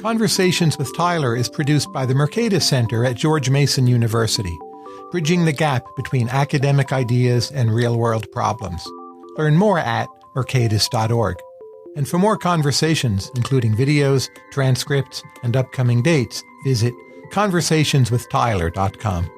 Conversations with Tyler is produced by the Mercatus Center at George Mason University, bridging the gap between academic ideas and real-world problems. Learn more at mercatus.org. And for more conversations, including videos, transcripts, and upcoming dates, visit conversationswithtyler.com.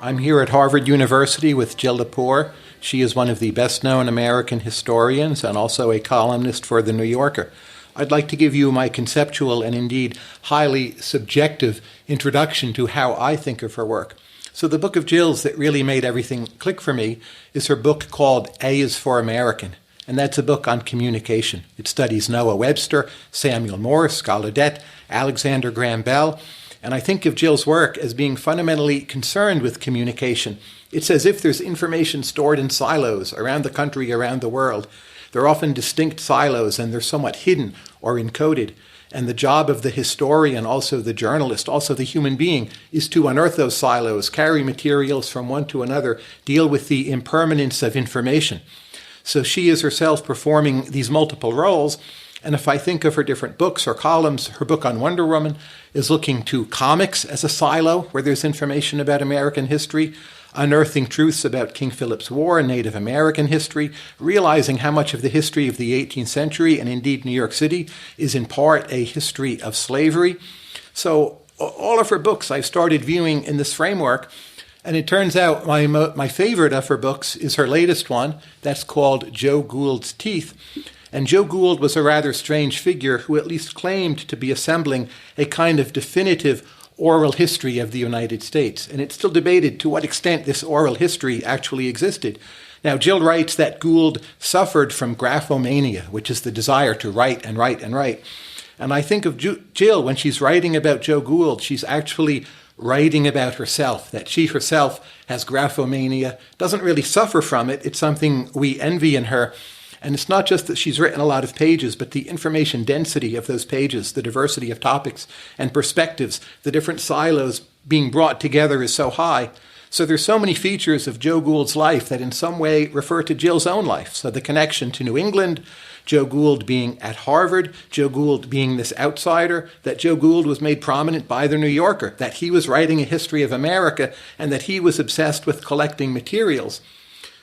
I'm here at Harvard University with Jill Lepore. She is one of the best-known American historians and also a columnist for The New Yorker. I'd like to give you my conceptual and indeed highly subjective introduction to how I think of her work. So the book of Jill's that really made everything click for me is her book called A is for American, and that's a book on communication. It studies Noah Webster, Samuel Morse, Gallaudet, Alexander Graham Bell, and I think of Jill's work as being fundamentally concerned with communication. It's as if there's information stored in silos around the country, around the world. They're often distinct silos, and they're somewhat hidden or encoded. And the job of the historian, also the journalist, also the human being, is to unearth those silos, carry materials from one to another, deal with the impermanence of information. So she is herself performing these multiple roles. And if I think of her different books or columns, her book on Wonder Woman is looking to comics as a silo where there's information about American history, unearthing truths about King Philip's War and Native American history, realizing how much of the history of the 18th century, and indeed New York City, is in part a history of slavery. So all of her books I've started viewing in this framework, and it turns out my favorite of her books is her latest one. That's called Joe Gould's Teeth. And Joe Gould was a rather strange figure who at least claimed to be assembling a kind of definitive oral history of the United States. And it's still debated to what extent this oral history actually existed. Now, Jill writes that Gould suffered from graphomania, which is the desire to write and write and write. And I think of Jill, when she's writing about Joe Gould, she's actually writing about herself, that she herself has graphomania, doesn't really suffer from it. It's something we envy in her. And it's not just that she's written a lot of pages, but the information density of those pages, the diversity of topics and perspectives, the different silos being brought together is so high. So there's so many features of Joe Gould's life that in some way refer to Jill's own life. So the connection to New England, Joe Gould being at Harvard, Joe Gould being this outsider, that Joe Gould was made prominent by The New Yorker, that he was writing a history of America, and that he was obsessed with collecting materials.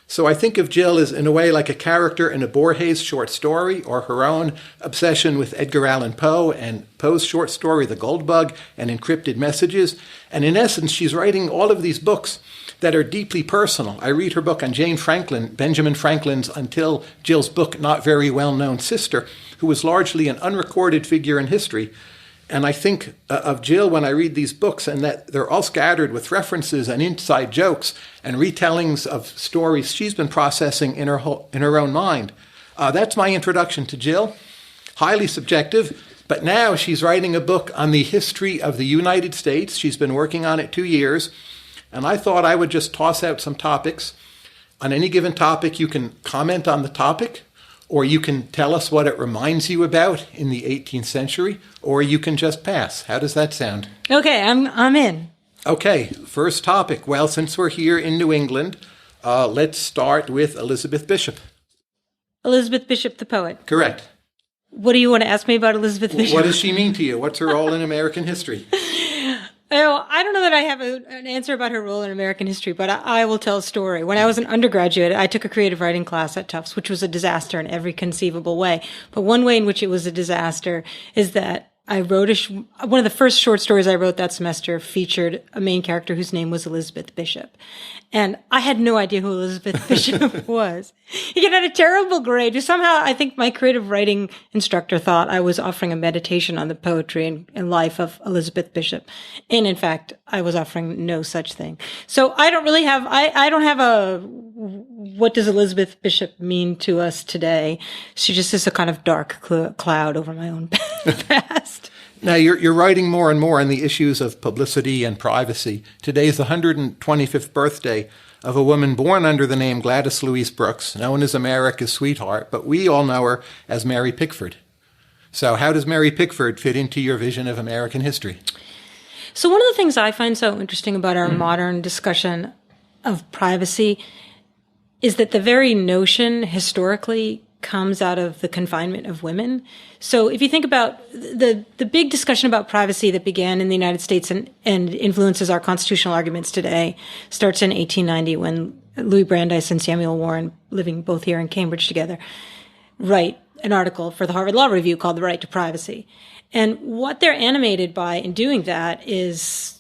So I think of Jill as, in a way, like a character in a Borges short story, or her own obsession with Edgar Allan Poe and Poe's short story, The Gold Bug, and Encrypted Messages. And in essence, she's writing all of these books that are deeply personal. I read her book on Jane Franklin, Benjamin Franklin's, until Jill's book, not very well-known sister, who was largely an unrecorded figure in history. And I think of Jill when I read these books, and that they're all scattered with references and inside jokes and retellings of stories she's been processing in her own mind. That's my introduction to Jill. Highly subjective, but now she's writing a book on the history of the United States. She's been working on it 2 years, and I thought I would just toss out some topics. On any given topic, you can comment on the topic, or you can tell us what it reminds you about in the 18th century, or you can just pass. How does that sound? Okay, I'm in. Okay, first topic. Well, since we're here in New England, let's start with Elizabeth Bishop. Elizabeth Bishop, the poet. Correct. What do you want to ask me about Elizabeth Bishop? What does she mean to you? What's her role in American history? Oh, I don't know that I have an answer about her role in American history, but I will tell a story. When I was an undergraduate, I took a creative writing class at Tufts, which was a disaster in every conceivable way. But one way in which it was a disaster is that I wrote one of the first short stories I wrote that semester featured a main character whose name was Elizabeth Bishop. And I had no idea who Elizabeth Bishop was. He had a terrible grade. Somehow, I think my creative writing instructor thought I was offering a meditation on the poetry and life of Elizabeth Bishop. And in fact, I was offering no such thing. So I don't really have, I don't have a, what does Elizabeth Bishop mean to us today? She just is a kind of dark cloud over my own past. Now, you're writing more and more on the issues of publicity and privacy. Today is the 125th birthday of a woman born under the name Gladys Louise Brooks, known as America's sweetheart, but we all know her as Mary Pickford. So how does Mary Pickford fit into your vision of American history? So one of the things I find so interesting about our modern discussion of privacy is that the very notion historically comes out of the confinement of women. So if you think about the big discussion about privacy that began in the United States and influences our constitutional arguments today starts in 1890 when Louis Brandeis and Samuel Warren, living both here in Cambridge together, write an article for the Harvard Law Review called The Right to Privacy. And what they're animated by in doing that is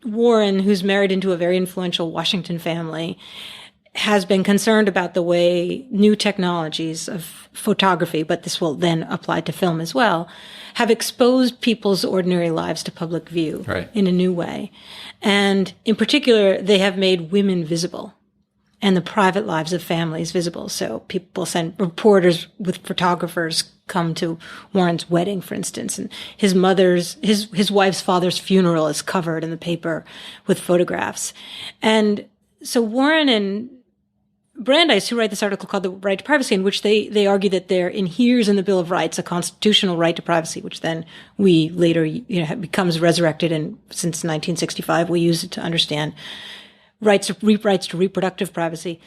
Warren, who's married into a very influential Washington family, has been concerned about the way new technologies of photography, but this will then apply to film as well, have exposed people's ordinary lives to public view in a new way. And in particular, they have made women visible and the private lives of families visible. So people send reporters with photographers come to Warren's wedding, for instance, and his wife's father's funeral is covered in the paper with photographs. And so Warren and Brandeis, who write this article called The Right to Privacy, in which they argue that there inheres in the Bill of Rights a constitutional right to privacy, which then we later, becomes resurrected. And since 1965, we use it to understand rights to reproductive privacy,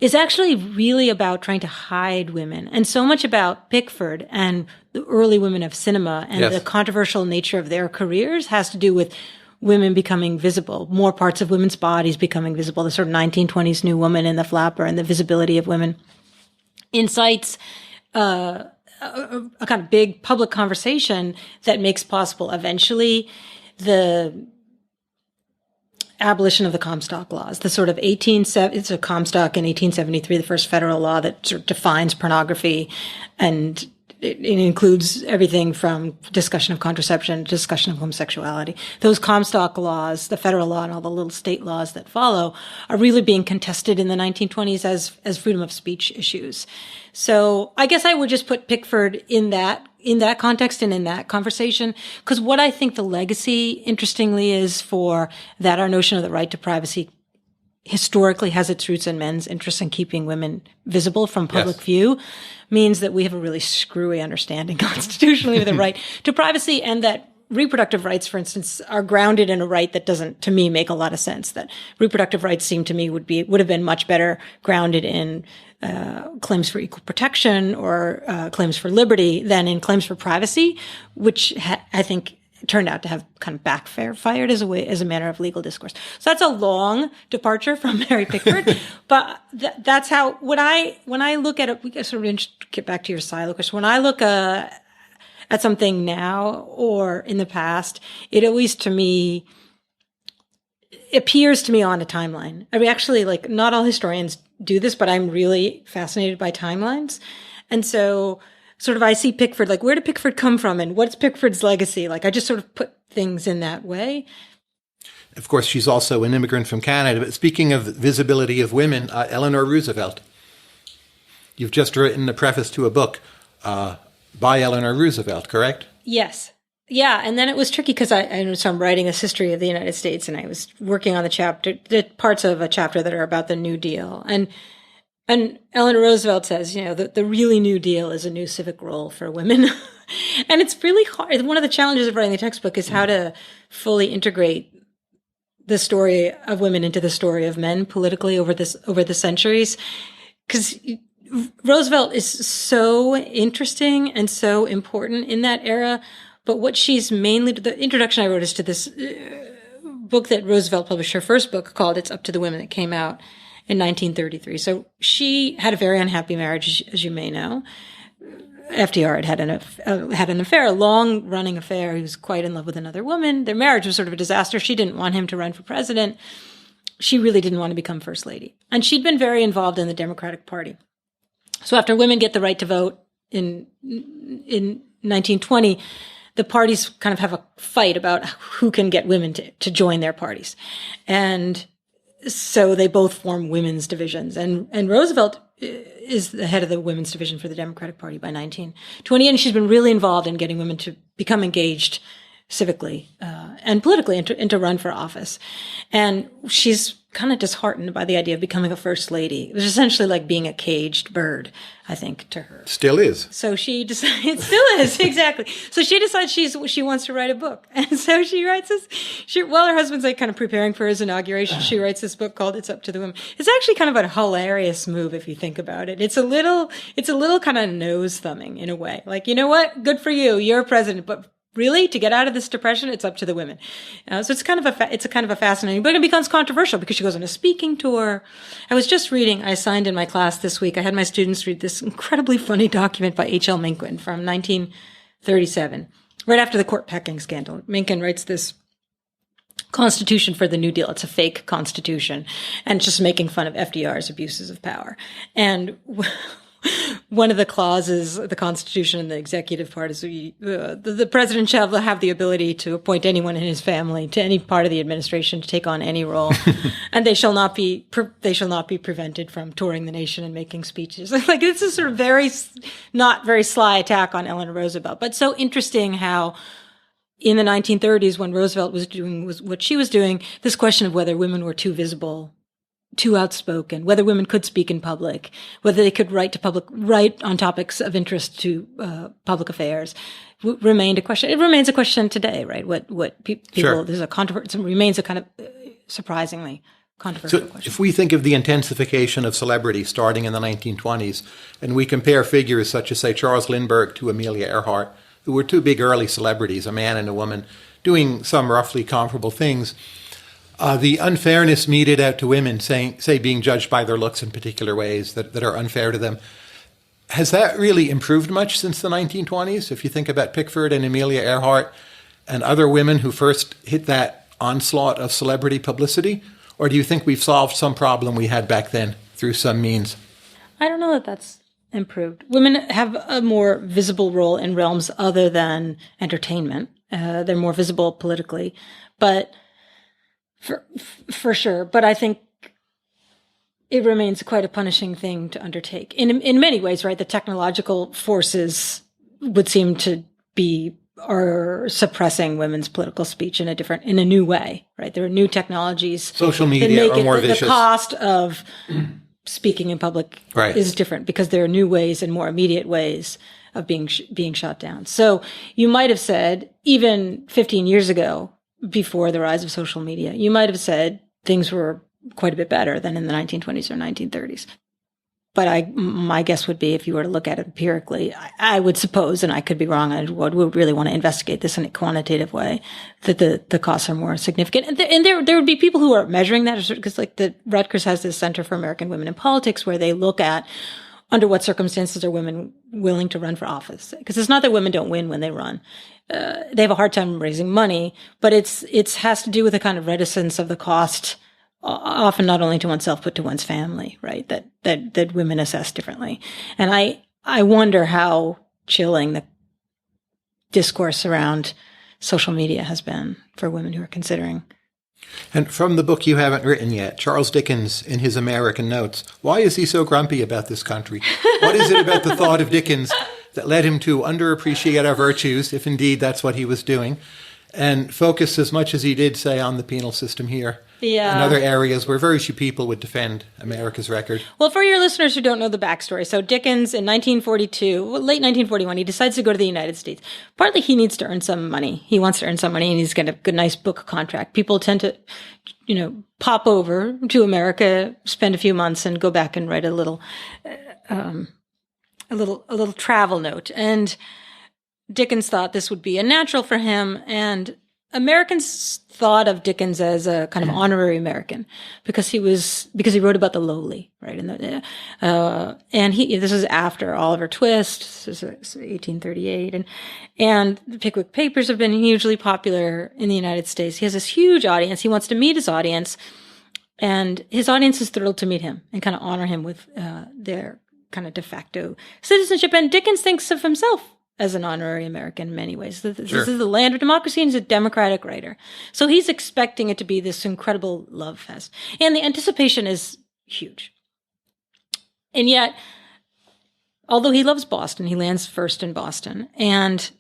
is actually really about trying to hide women. And so much about Pickford and the early women of cinema and the controversial nature of their careers has to do with women becoming visible, more parts of women's bodies becoming visible, the sort of 1920s New Woman and the flapper and the visibility of women incites a kind of big public conversation that makes possible eventually the abolition of the Comstock laws, the sort of it's a Comstock in 1873, the first federal law that sort of defines pornography, and it includes everything from discussion of contraception to discussion of homosexuality. Those Comstock laws, the federal law and all the little state laws that follow, are really being contested in the 1920s as freedom of speech issues. So I guess I would just put Pickford in that context and in that conversation, because what I think the legacy, interestingly, is for that our notion of the right to privacy historically has its roots in men's interest in keeping women visible from public view, means that we have a really screwy understanding constitutionally of the right to privacy, and that reproductive rights, for instance, are grounded in a right that doesn't, to me, make a lot of sense. That reproductive rights seem to me would have been much better grounded in claims for equal protection or claims for liberty than in claims for privacy, which I think turned out to have kind of backfired as a manner of legal discourse. So that's a long departure from Mary Pickford, but that's how when I look at it, we sort of get back to your silo question. When I look at something now or in the past, it always to me appears to me on a timeline. I mean, actually, like, not all historians do this, but I'm really fascinated by timelines. And so sort of I see Pickford, like, where did Pickford come from and what's Pickford's legacy? Like, I just sort of put things in that way. Of course, she's also an immigrant from Canada. But speaking of visibility of women, Eleanor Roosevelt. You've just written a preface to a book by Eleanor Roosevelt, correct? Yes. Yeah, and then it was tricky because I'm writing this history of the United States, and I was working on the parts of a chapter that are about the New Deal. And Eleanor Roosevelt says, the really New Deal is a new civic role for women. And it's really hard. One of the challenges of writing the textbook is how to fully integrate the story of women into the story of men politically over the centuries. Because Roosevelt is so interesting and so important in that era. But what she's mainly, the introduction I wrote is to this book that Roosevelt published, her first book called It's Up to the Women, that came out in 1933. So she had a very unhappy marriage, as you may know. FDR had an affair, a long-running affair. He was quite in love with another woman. Their marriage was sort of a disaster. She didn't want him to run for president. She really didn't want to become first lady. And she'd been very involved in the Democratic Party. So after women get the right to vote in 1920, the parties kind of have a fight about who can get women to join their parties. And so they both form women's divisions. And Roosevelt is the head of the women's division for the Democratic Party by 1920. And she's been really involved in getting women to become engaged civically and politically and to run for office. And she's kind of disheartened by the idea of becoming a first lady. It was essentially like being a caged bird, I think, to her. Still is. So she decides, it still is, exactly. So she decides she wants to write a book. And so she writes this, while her husband's like kind of preparing for his inauguration, she writes this book called It's Up to the Women. It's actually kind of a hilarious move if you think about it. It's a little kind of nose thumbing in a way. Like, you know what? Good for you. You're president, but really, to get out of this depression, it's up to the women. So it's kind of a fascinating book. It becomes controversial because she goes on a speaking tour. I was just reading, I assigned in my class this week, I had my students read this incredibly funny document by H.L. Mencken from 1937, right after the court packing scandal. Mencken writes this Constitution for the New Deal. It's a fake constitution, and just making fun of FDR's abuses of power. And one of the clauses of the Constitution in the executive part is the president shall have the ability to appoint anyone in his family to any part of the administration to take on any role, and they shall not be prevented from touring the nation and making speeches. Like, this is sort of not very sly attack on Eleanor Roosevelt, but so interesting how in the 1930s, when Roosevelt was doing what she was doing, this question of whether women were too visible, too outspoken, whether women could speak in public, whether they could write on topics of interest to public affairs, remained a question. It remains a question today, right? What people, Sure. There's a controversy, it remains a kind of surprisingly controversial question. If we think of the intensification of celebrity starting in the 1920s, and we compare figures such as, say, Charles Lindbergh to Amelia Earhart, who were two big early celebrities, a man and a woman, doing some roughly comparable things, the unfairness meted out to women, say being judged by their looks in particular ways that are unfair to them, has that really improved much since the 1920s? If you think about Pickford and Amelia Earhart and other women who first hit that onslaught of celebrity publicity, or do you think we've solved some problem we had back then through some means? I don't know that that's improved. Women have a more visible role in realms other than entertainment. They're more visible politically, but for sure. But I think it remains quite a punishing thing to undertake in many ways, right? The technological forces would seem to are suppressing women's political speech in a new way, right? There are new technologies. Social media are more vicious. The cost of speaking in public is different because there are new ways and more immediate ways of being shot down. So you might have said, even 15 years ago, before the rise of social media, you might have said things were quite a bit better than in the 1920s or 1930s. But my guess would be, if you were to look at it empirically, I would suppose, and I could be wrong, I would really want to investigate this in a quantitative way, that the costs are more significant. And there would be people who are measuring that, because like Rutgers has this Center for American Women in Politics, where they look at under what circumstances are women willing to run for office. Because it's not that women don't win when they run. They have a hard time raising money, but it has to do with a kind of reticence of the cost, often not only to oneself, but to one's family, right? That women assess differently. And I wonder how chilling the discourse around social media has been for women who are considering. And from the book you haven't written yet, Charles Dickens in his American Notes, why is he so grumpy about this country? What is it about the thought of Dickens that led him to underappreciate our virtues, if indeed that's what he was doing, and focus as much as he did, say, on the penal system here and other areas where very few people would defend America's record? Well, for your listeners who don't know the backstory, so Dickens in 1942, late 1941, he decides to go to the United States. Partly he needs to earn some money. He wants to earn some money, and he's got a good, nice book contract. People tend to, pop over to America, spend a few months, and go back and write a little travel note. And Dickens thought this would be a natural for him, and Americans thought of Dickens as a kind of honorary American because he wrote about the lowly, right? And this is after Oliver Twist, this is 1838, and the Pickwick Papers have been hugely popular in the United States. He has this huge audience. He wants to meet his audience, and his audience is thrilled to meet him and kind of honor him with their kind of de facto citizenship. And Dickens thinks of himself as an honorary American in many ways. This is the land of democracy, and he's a democratic writer. So he's expecting it to be this incredible love fest. And the anticipation is huge. And yet, although he loves Boston, he lands first in Boston, and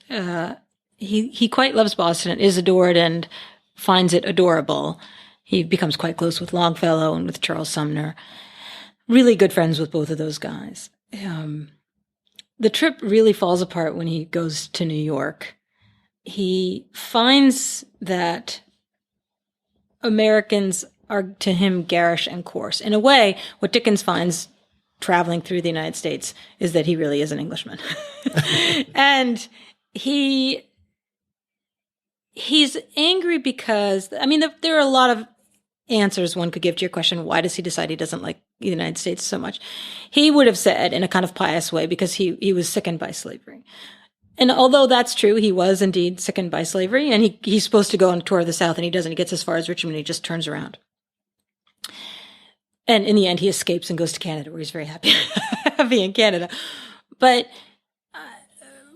he quite loves Boston and is adored and finds it adorable. He becomes quite close with Longfellow and with Charles Sumner. Really good friends with both of those guys. The trip really falls apart when he goes to New York. He finds that Americans are to him garish and coarse. In a way, what Dickens finds traveling through the United States is that he really is an Englishman. And he's angry because, I mean, there are a lot of answers one could give to your question, why does he decide he doesn't like the United States so much? He would have said in a kind of pious way, because he was sickened by slavery. And although that's true, he was indeed sickened by slavery, and he's supposed to go on a tour of the South, and he doesn't. He gets as far as Richmond, and he just turns around. And in the end, he escapes and goes to Canada, where he's very happy in Canada. But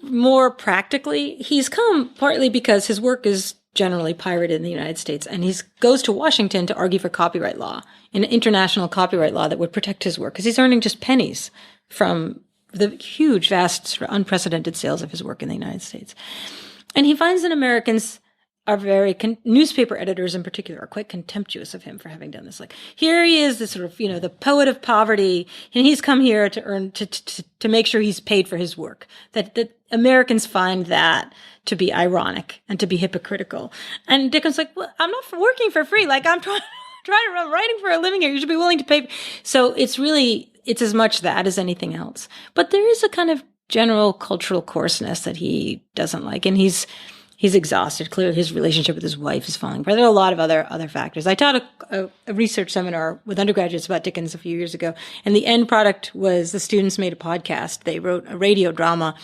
more practically, he's come partly because his work is generally pirated in the United States, and he goes to Washington to argue for copyright law, an international copyright law that would protect his work, because he's earning just pennies from the huge, vast, unprecedented sales of his work in the United States. And he finds that Americans are newspaper editors in particular, are quite contemptuous of him for having done this. Like, here he is, this sort of, the poet of poverty, and he's come here to earn, to make sure he's paid for his work. That Americans find that to be ironic and to be hypocritical. And Dickens like, well, I'm not working for free. Like, I'm trying to writing for a living here. You should be willing to pay. So it's as much that as anything else. But there is a kind of general cultural coarseness that he doesn't like. And he's exhausted. Clearly, his relationship with his wife is falling apart. There are a lot of other factors. I taught a research seminar with undergraduates about Dickens a few years ago, and the end product was the students made a podcast. They wrote a radio drama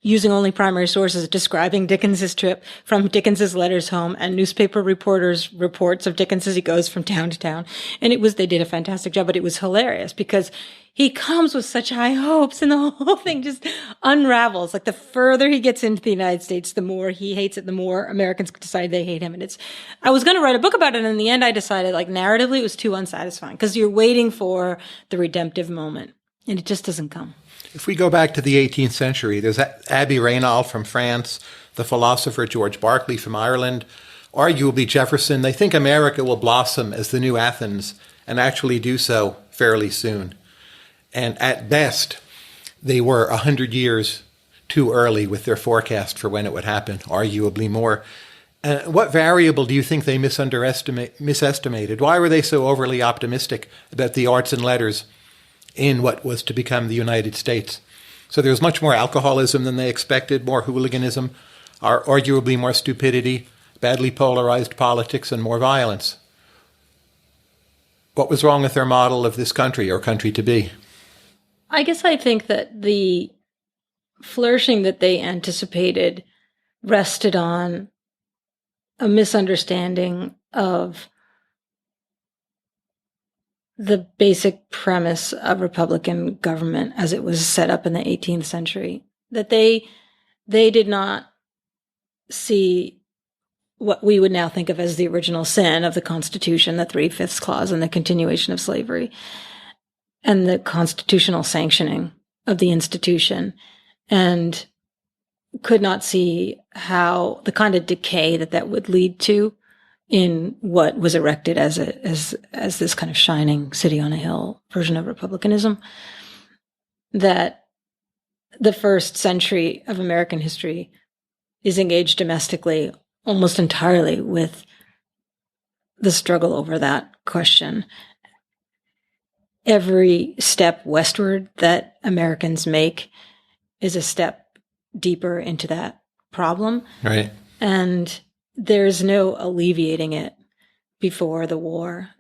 using only primary sources, describing Dickens's trip from Dickens's letters home and newspaper reporters' reports of Dickens as he goes from town to town. And they did a fantastic job, but it was hilarious because he comes with such high hopes and the whole thing just unravels. Like, the further he gets into the United States, the more he hates it, the more Americans decide they hate him. And I was going to write a book about it, and in the end I decided, like, narratively it was too unsatisfying because you're waiting for the redemptive moment and it just doesn't come. If we go back to the 18th century, there's Abbé Raynal from France, the philosopher George Berkeley from Ireland, arguably Jefferson. They think America will blossom as the new Athens and actually do so fairly soon. And at best, they were 100 years too early with their forecast for when it would happen, arguably more. What variable do you think they misestimated? Why were they so overly optimistic about the arts and letters in what was to become the United States? So there was much more alcoholism than they expected, more hooliganism, arguably more stupidity, badly polarized politics, and more violence. What was wrong with their model of this country or country to be? I guess I think that the flourishing that they anticipated rested on a misunderstanding of the basic premise of Republican government as it was set up in the 18th century. That they did not see what we would now think of as the original sin of the Constitution, the 3/5 clause, and the continuation of slavery, and the constitutional sanctioning of the institution, and could not see how the kind of decay that would lead to in what was erected as this kind of shining city on a hill version of republicanism. That the first century of American history is engaged domestically almost entirely with the struggle over that question. Every step westward that Americans make is a step deeper into that problem. Right. And there's no alleviating it before the war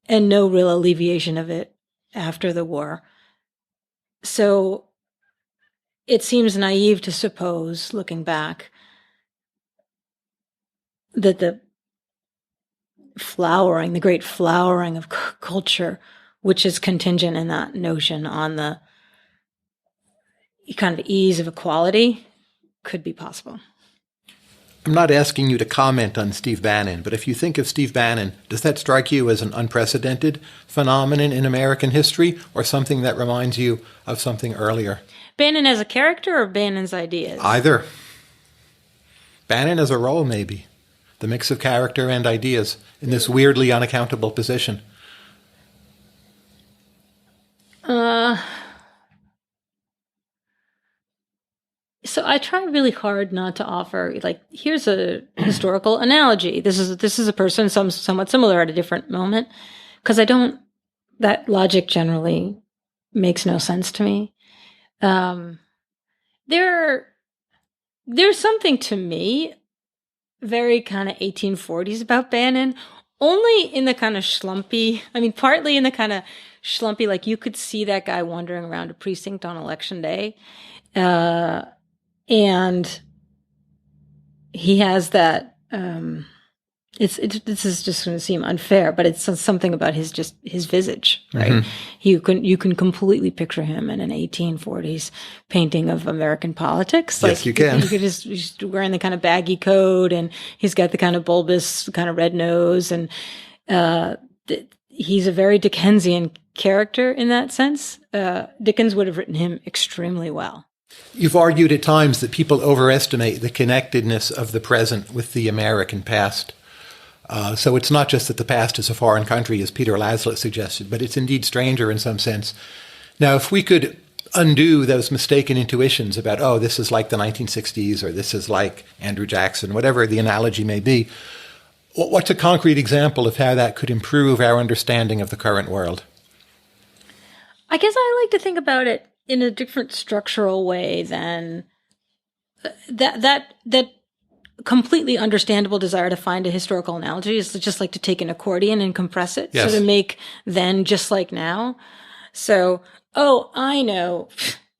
and no real alleviation of it after the war. So it seems naive to suppose, looking back, that the great flowering of culture, which is contingent in that notion on the kind of ease of equality, could be possible. I'm not asking you to comment on Steve Bannon, but if you think of Steve Bannon, does that strike you as an unprecedented phenomenon in American history or something that reminds you of something earlier? Bannon as a character or Bannon's ideas? Either. Bannon as a role, maybe. the mix of character and ideas in this weirdly unaccountable position? So I try really hard not to offer, like, here's a historical analogy. This is a person somewhat similar at a different moment, because that logic generally makes no sense to me. There's something to me very kind of 1840s about Bannon, only in the kind of schlumpy, partly in the kind of schlumpy, like you could see that guy wandering around a precinct on election day. And he has that, this is just going to seem unfair, but it's something about his visage, right? Mm-hmm. You can completely picture him in an 1840s painting of American politics. Yes, like, you can. You could just wearing the kind of baggy coat, and he's got the kind of bulbous kind of red nose, and he's a very Dickensian character in that sense. Dickens would have written him extremely well. You've argued at times that people overestimate the connectedness of the present with the American past. So it's not just that the past is a foreign country, as Peter Laslett suggested, but it's indeed stranger in some sense. Now, if we could undo those mistaken intuitions about, oh, this is like the 1960s, or this is like Andrew Jackson, whatever the analogy may be, what's a concrete example of how that could improve our understanding of the current world? I guess I like to think about it in a different structural way than that completely understandable desire to find a historical analogy is just like to take an accordion and compress it. Yes. So to make then just like now. So, I know.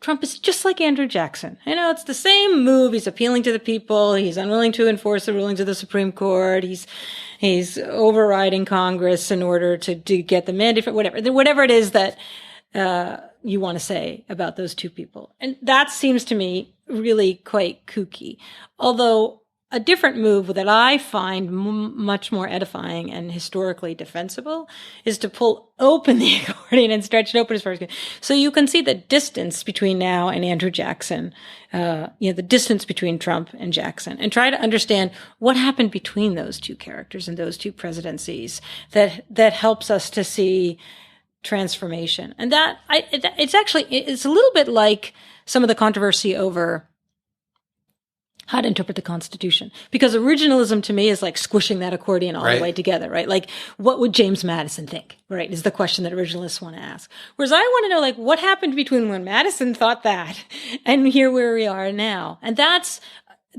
Trump is just like Andrew Jackson. It's the same move. He's appealing to the people. He's unwilling to enforce the rulings of the Supreme Court. He's overriding Congress in order to get the mandate, whatever it is that, you want to say about those two people. And that seems to me really quite kooky. Although a different move that I find much more edifying and historically defensible is to pull open the accordion and stretch it open as far as you can. So you can see the distance between now and Andrew Jackson, the distance between Trump and Jackson, and try to understand what happened between those two characters and those two presidencies that helps us to see transformation. And it's a little bit like some of the controversy over how to interpret the Constitution, because originalism to me is like squishing that accordion all the way together, right? Like, what would James Madison think, right? Is the question that originalists want to ask. Whereas I want to know, like, what happened between when Madison thought that and here where we are now. And that's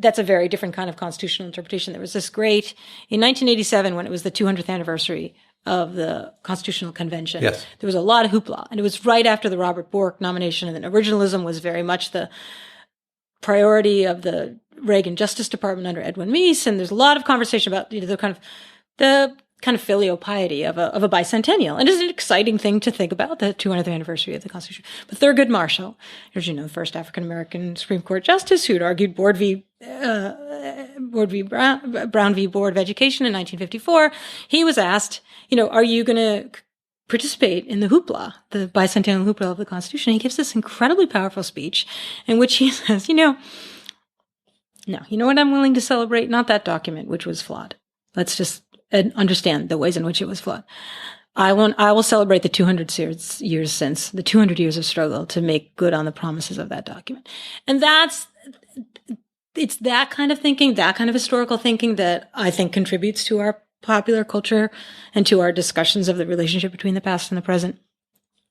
a very different kind of constitutional interpretation. There was this great, in 1987, when it was the 200th anniversary of the Constitutional Convention. Yes. There was a lot of hoopla, and it was right after the Robert Bork nomination, and originalism was very much the priority of the Reagan Justice Department under Edwin Meese, and there's a lot of conversation about the kind of filial piety of a bicentennial. And it's an exciting thing to think about, the 200th anniversary of the Constitution. But Thurgood Marshall, as you know, the first African-American Supreme Court justice who'd argued Brown v. Board of Education in 1954, he was asked, are you going to participate in the hoopla, the bicentennial hoopla of the Constitution? And he gives this incredibly powerful speech in which he says, no, you know what I'm willing to celebrate? Not that document, which was flawed. Let's just understand the ways in which it was flawed. I will celebrate the 200 years since, the 200 years of struggle to make good on the promises of that document. And it's that kind of thinking, that kind of historical thinking that I think contributes to our popular culture and to our discussions of the relationship between the past and the present,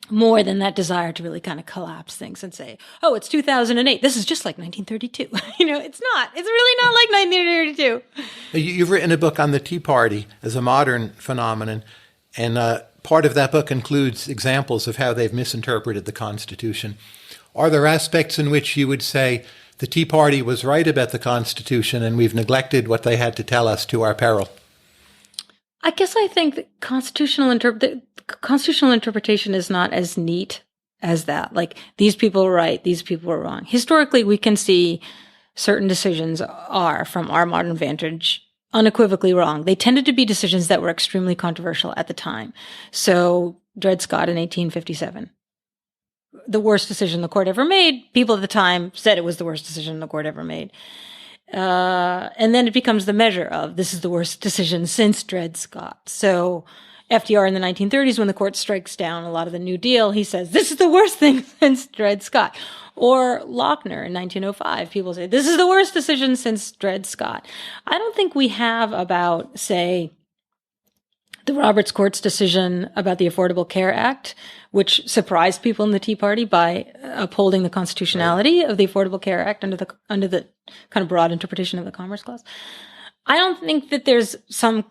more than that desire to really kind of collapse things and say, oh, it's 2008. This is just like 1932. It's not. It's really not like 1932. You've written a book on the Tea Party as a modern phenomenon, and part of that book includes examples of how they've misinterpreted the Constitution. Are there aspects in which you would say the Tea Party was right about the Constitution and we've neglected what they had to tell us to our peril? I guess I think that constitutional interpretation is not as neat as that. Like, these people are right, these people are wrong. Historically, we can see certain decisions are, from our modern vantage, unequivocally wrong. They tended to be decisions that were extremely controversial at the time. So, Dred Scott in 1857. The worst decision the court ever made. People at the time said it was the worst decision the court ever made. And then it becomes the measure of this is the worst decision since Dred Scott. So FDR in the 1930s, when the court strikes down a lot of the New Deal, he says, this is the worst thing since Dred Scott. Or Lochner in 1905, people say, this is the worst decision since Dred Scott. I don't think we have about, say, the Roberts Court's decision about the Affordable Care Act, which surprised people in the Tea Party by upholding the constitutionality of the Affordable Care Act under the kind of broad interpretation of the Commerce Clause. I don't think that there's some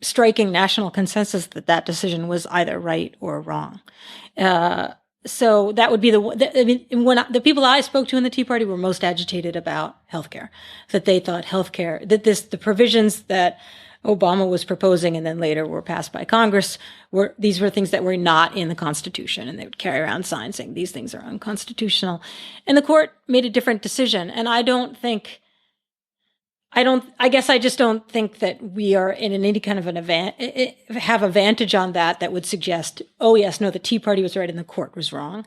striking national consensus that that decision was either right or wrong. So that would be when the people I spoke to in the Tea Party were most agitated about healthcare, that they thought healthcare, that the provisions that Obama was proposing and then later were passed by Congress these were things that were not in the Constitution, and they would carry around signs saying these things are unconstitutional. And the court made a different decision. And I guess I just don't think that we are in any kind of have a vantage on that would suggest, oh yes, no, the Tea Party was right and the court was wrong.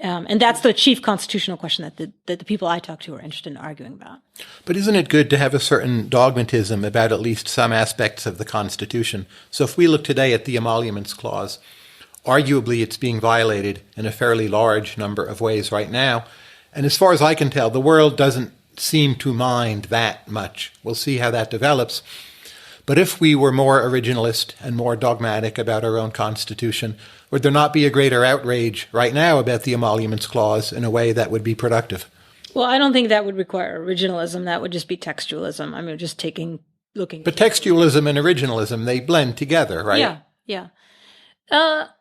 And that's the chief constitutional question that the people I talk to are interested in arguing about. But isn't it good to have a certain dogmatism about at least some aspects of the Constitution? So if we look today at the Emoluments Clause, arguably it's being violated in a fairly large number of ways right now. And as far as I can tell, the world doesn't seem to mind that much. We'll see how that develops. But if we were more originalist and more dogmatic about our own Constitution, would there not be a greater outrage right now about the Emoluments Clause in a way that would be productive? Well, I don't think that would require originalism. That would just be textualism. I mean, just looking. But textualism and originalism, they blend together, right? Yeah. I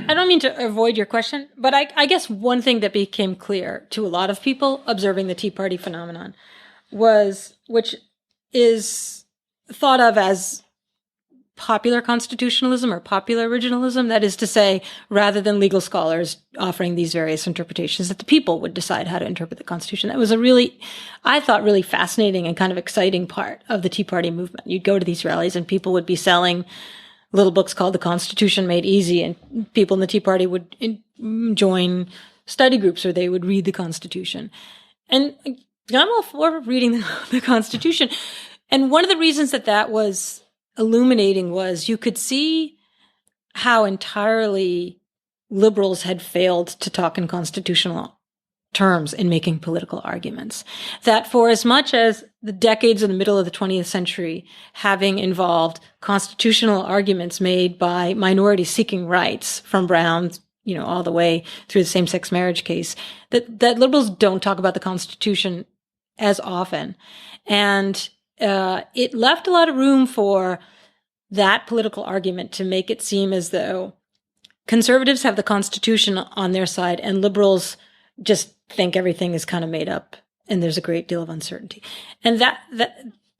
don't mean to avoid your question, but I guess one thing that became clear to a lot of people observing the Tea Party phenomenon which is thought of as popular constitutionalism or popular originalism. That is to say, rather than legal scholars offering these various interpretations, that the people would decide how to interpret the Constitution. That was I thought, really fascinating and kind of exciting part of the Tea Party movement. You'd go to these rallies and people would be selling little books called The Constitution Made Easy, and people in the Tea Party would join study groups where they would read the Constitution. And I'm all for reading the Constitution. And one of the reasons that was illuminating was you could see how entirely liberals had failed to talk in constitutional terms in making political arguments. That for as much as the decades in the middle of the 20th century having involved constitutional arguments made by minorities seeking rights, from Brown, all the way through the same-sex marriage case, that liberals don't talk about the Constitution as often. And it left a lot of room for that political argument to make it seem as though conservatives have the Constitution on their side and liberals just think everything is kind of made up and there's a great deal of uncertainty. And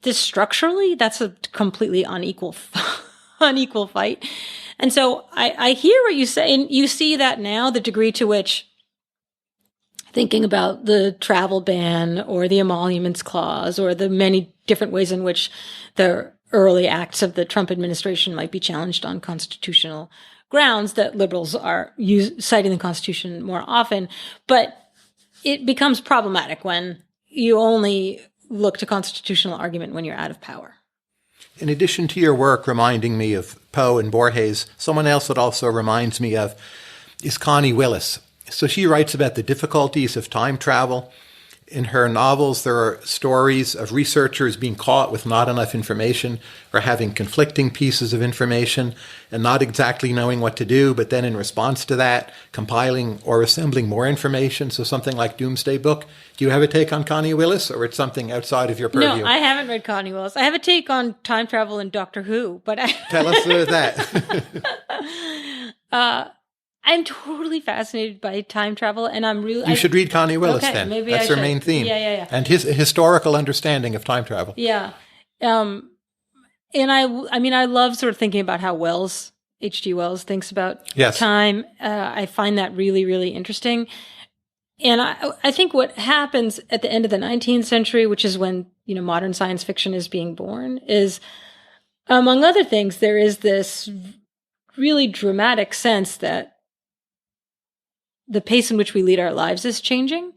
this structurally, that's a completely unequal fight. And so I hear what you say, and you see that now, the degree to which thinking about the travel ban or the Emoluments Clause or the many different ways in which the early acts of the Trump administration might be challenged on constitutional grounds, that liberals are citing the Constitution more often. But it becomes problematic when you only look to constitutional argument when you're out of power. In addition to your work reminding me of Poe and Borges, someone else that also reminds me of is Connie Willis. So she writes about the difficulties of time travel. In her novels, there are stories of researchers being caught with not enough information or having conflicting pieces of information and not exactly knowing what to do, but then in response to that, compiling or assembling more information. So something like Doomsday Book. Do you have a take on Connie Willis, or it's something outside of your purview? No, I haven't read Connie Willis. I have a take on time travel and Doctor Who, but Tell us that. I'm totally fascinated by time travel, and You should read Connie Willis then. Maybe That's her main theme. Yeah. And his historical understanding of time travel. Yeah. And I love sort of thinking about how H.G. Wells thinks about time. I find that really, really interesting. And I think what happens at the end of the 19th century, which is when, modern science fiction is being born, is, among other things, there is this really dramatic sense that the pace in which we lead our lives is changing.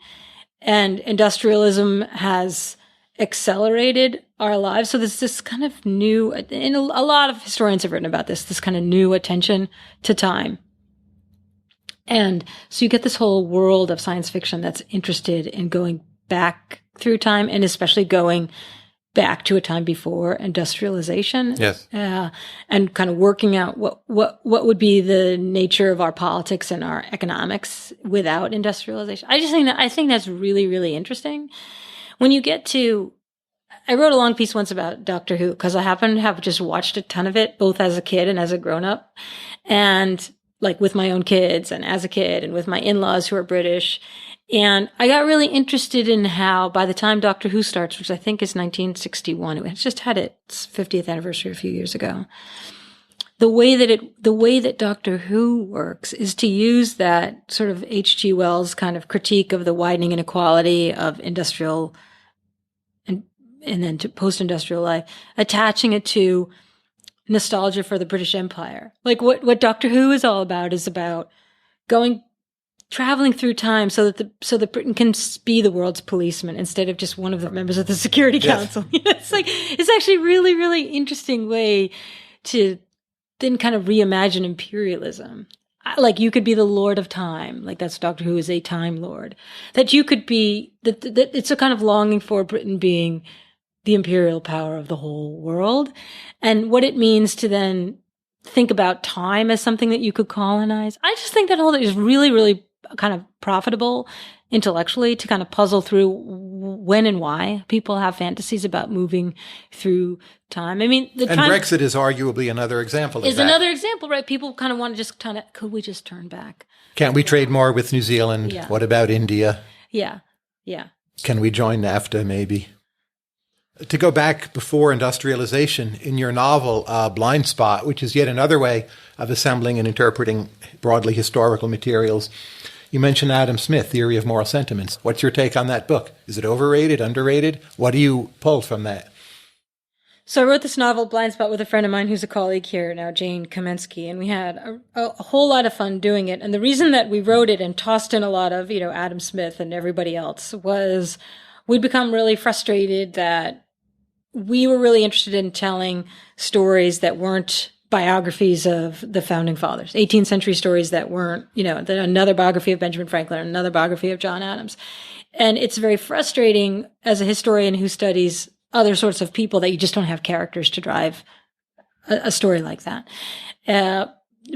and industrialism has accelerated our lives. So there's this kind of new, and a lot of historians have written about this kind of new attention to time. And so you get this whole world of science fiction that's interested in going back through time, and especially going back to a time before industrialization. Yes. And kind of working out what would be the nature of our politics and our economics without industrialization. I think that's really, really interesting. When you get to, I wrote a long piece once about Doctor Who because I happen to have just watched a ton of it, both as a kid and as a grown up, and like with my own kids and as a kid and with my in-laws who are British. And I got really interested in how by the time Doctor Who starts, which I think is 1961, it just had its 50th anniversary a few years ago. The way that Doctor Who works is to use that sort of H.G. Wells kind of critique of the widening inequality of industrial and then to post-industrial life, attaching it to nostalgia for the British Empire. Like what Doctor Who is all about is about traveling through time so that Britain can be the world's policeman instead of just one of the members of the Security Council. Yes. It's actually a really, really interesting way to then kind of reimagine imperialism. Like you could be the Lord of Time. Like that's Doctor Who is a Time Lord. That you could be, that it's a kind of longing for Britain being the imperial power of the whole world, and what it means to then think about time as something that you could colonize. I just think that all that is really, really kind of profitable intellectually to kind of puzzle through when and why people have fantasies about moving through time. I mean, Brexit is arguably another example of that. Another example, right? People kind of want to just could we just turn back? Can't we trade more with New Zealand? Yeah. What about India? Yeah. Can we join NAFTA maybe? To go back before industrialization, in your novel, Blind Spot, which is yet another way of assembling and interpreting broadly historical materials, you mention Adam Smith, Theory of Moral Sentiments. What's your take on that book? Is it overrated, underrated? What do you pull from that? So I wrote this novel, Blind Spot, with a friend of mine who's a colleague here now, Jane Kamensky, and we had a whole lot of fun doing it. And the reason that we wrote it and tossed in a lot of, Adam Smith and everybody else was we'd become really frustrated that we were really interested in telling stories that weren't biographies of the founding fathers, 18th century stories that weren't, another biography of Benjamin Franklin, another biography of John Adams. And it's very frustrating as a historian who studies other sorts of people that you just don't have characters to drive a story like that.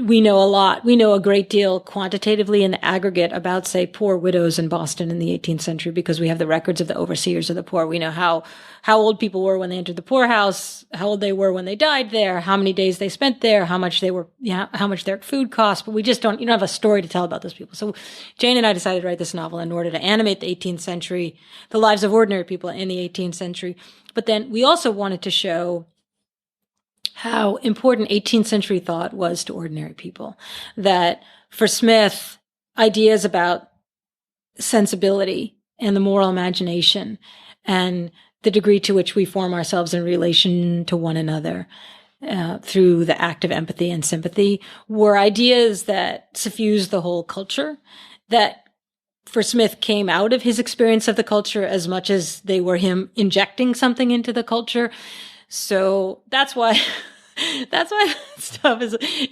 We know a lot. We know a great deal quantitatively in the aggregate about, say, poor widows in Boston in the 18th century because we have the records of the overseers of the poor. We know how old people were when they entered the poorhouse, how old they were when they died there, how many days they spent there, how much their food cost. But we just don't have a story to tell about those people. So Jane and I decided to write this novel in order to animate the 18th century, the lives of ordinary people in the 18th century. But then we also wanted to show how important 18th century thought was to ordinary people. That for Smith, ideas about sensibility and the moral imagination and the degree to which we form ourselves in relation to one another through the act of empathy and sympathy were ideas that suffused the whole culture, that for Smith came out of his experience of the culture as much as they were him injecting something into the culture. So that's why stuff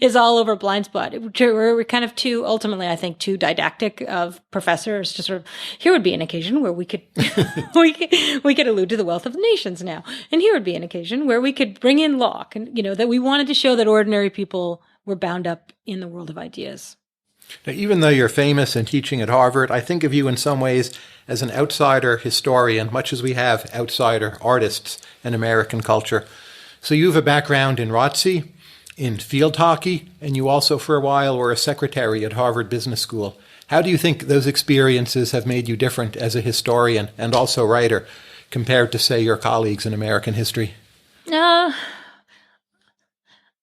is all over Blind Spot. We're kind of ultimately, I think, too didactic of professors to sort of, here would be an occasion where we could we could allude to the wealth of the nations now. And here would be an occasion where we could bring in Locke and, that we wanted to show that ordinary people were bound up in the world of ideas. Now, even though you're famous and teaching at Harvard, I think of you in some ways as an outsider historian, much as we have outsider artists in American culture. So you have a background in ROTC, in field hockey, and you also for a while were a secretary at Harvard Business School. How do you think those experiences have made you different as a historian and also writer compared to, say, your colleagues in American history?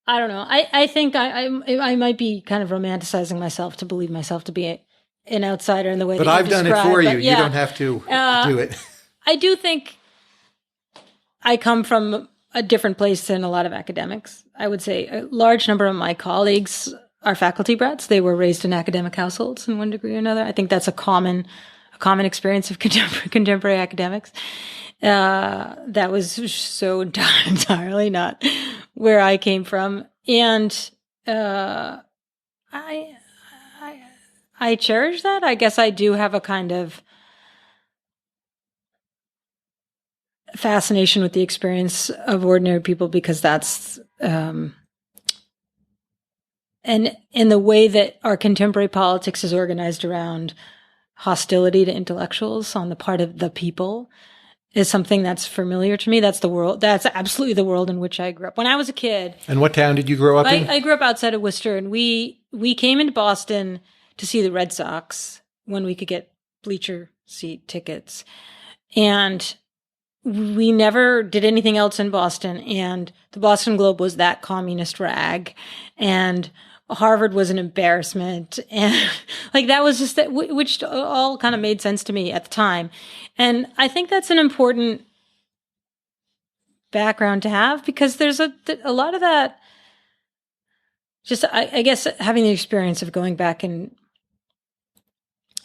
I don't know. I think I might be kind of romanticizing myself to believe myself to be an outsider in the way that I've done it for you. Yeah. You don't have to do it. I do think I come from a different place than a lot of academics. I would say a large number of my colleagues are faculty brats. They were raised in academic households in one degree or another. I think that's a common common experience of contemporary academics. That was so entirely not where I came from. And I cherish that. I guess I do have a kind of fascination with the experience of ordinary people, because that's and in the way that our contemporary politics is organized around hostility to intellectuals on the part of the people is something that's familiar to me. That's the world. That's absolutely the world in which I grew up. When I was a kid. And what town did you grow up in? I grew up outside of Worcester, and we came into Boston to see the Red Sox when we could get bleacher seat tickets. And we never did anything else in Boston. And the Boston Globe was that communist rag. And Harvard was an embarrassment. And like that was just that, which all kind of made sense to me at the time. And I think that's an important background to have, because there's a lot of that. Just, I guess, having the experience of going back and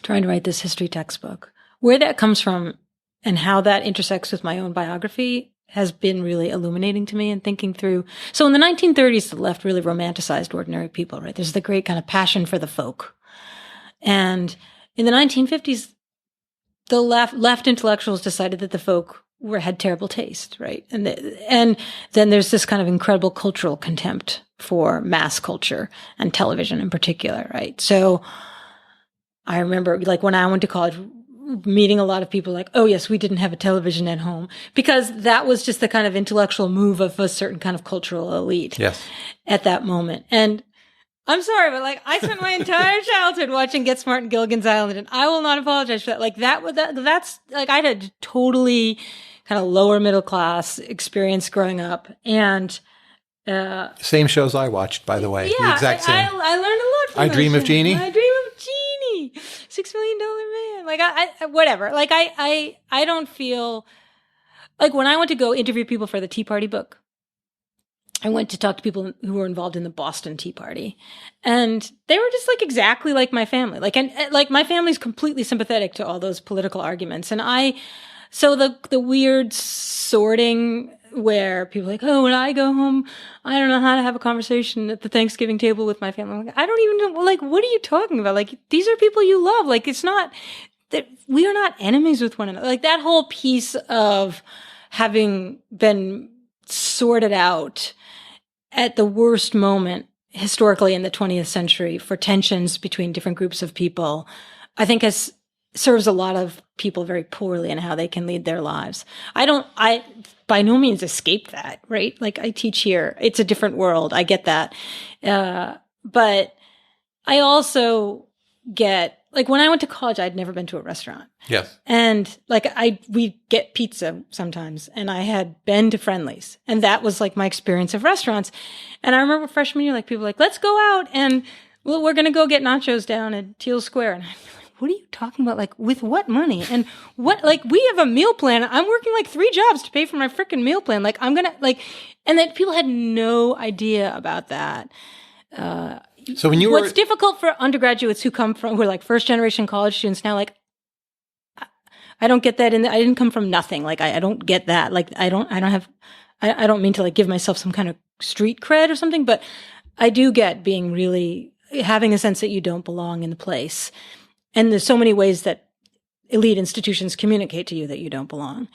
trying to write this history textbook, where that comes from and how that intersects with my own biography has been really illuminating to me, and thinking through. So in the 1930s, the left really romanticized ordinary people, right? There's the great kind of passion for the folk. And in the 1950s, the left intellectuals decided that the folk had terrible taste, right? And then there's this kind of incredible cultural contempt for mass culture and television in particular, right? So I remember, like, when I went to college, meeting a lot of people like, oh yes, we didn't have a television at home, because that was just the kind of intellectual move of a certain kind of cultural elite at that moment. And I'm sorry, but like, I spent my entire childhood watching Get Smart and Gilligan's Island, and I will not apologize for that. Like that's like, I had a totally kind of lower middle class experience growing up, and same shows I watched, by the way. Yeah, the exact same. I learned a lot from I Dream of Jeannie. I Dream of Jeannie. $6 Million Man. Like I whatever. Like I don't feel like, when I went to go interview people for the Tea Party book, I went to talk to people who were involved in the Boston Tea Party, and they were just like exactly like my family. Like, and like my family's completely sympathetic to all those political arguments. And so the weird sorting where people are like, oh, when I go home, I don't know how to have a conversation at the Thanksgiving table with my family. I'm like, I don't even know, like, what are you talking about? Like, these are people you love. Like, it's not that we are not enemies with one another. Like, that whole piece of having been sorted out at the worst moment historically in the 20th century for tensions between different groups of people, I think serves a lot of people very poorly in how they can lead their lives. I by no means escape that, right? Like, I teach here. It's a different world. I get that. But I also get, like, when I went to college, I'd never been to a restaurant. Yes. And like, we get pizza sometimes, and I had been to Friendly's, and that was like my experience of restaurants. And I remember freshman year, like, people were like, let's go out and we're going to go get nachos down at Teal Square. And I'm like, what are you talking about? Like, with what money? And what, like, we have a meal plan. I'm working like 3 jobs to pay for my freaking meal plan. Like, I'm going to, like, and then people had no idea about that. So when you what's difficult for undergraduates who are like first generation college students now, like, I don't get that I didn't come from nothing. Like, I don't get that. Like, I don't mean to like give myself some kind of street cred or something, but I do get being really, having a sense that you don't belong in the place. And there's so many ways that elite institutions communicate to you that you don't belong.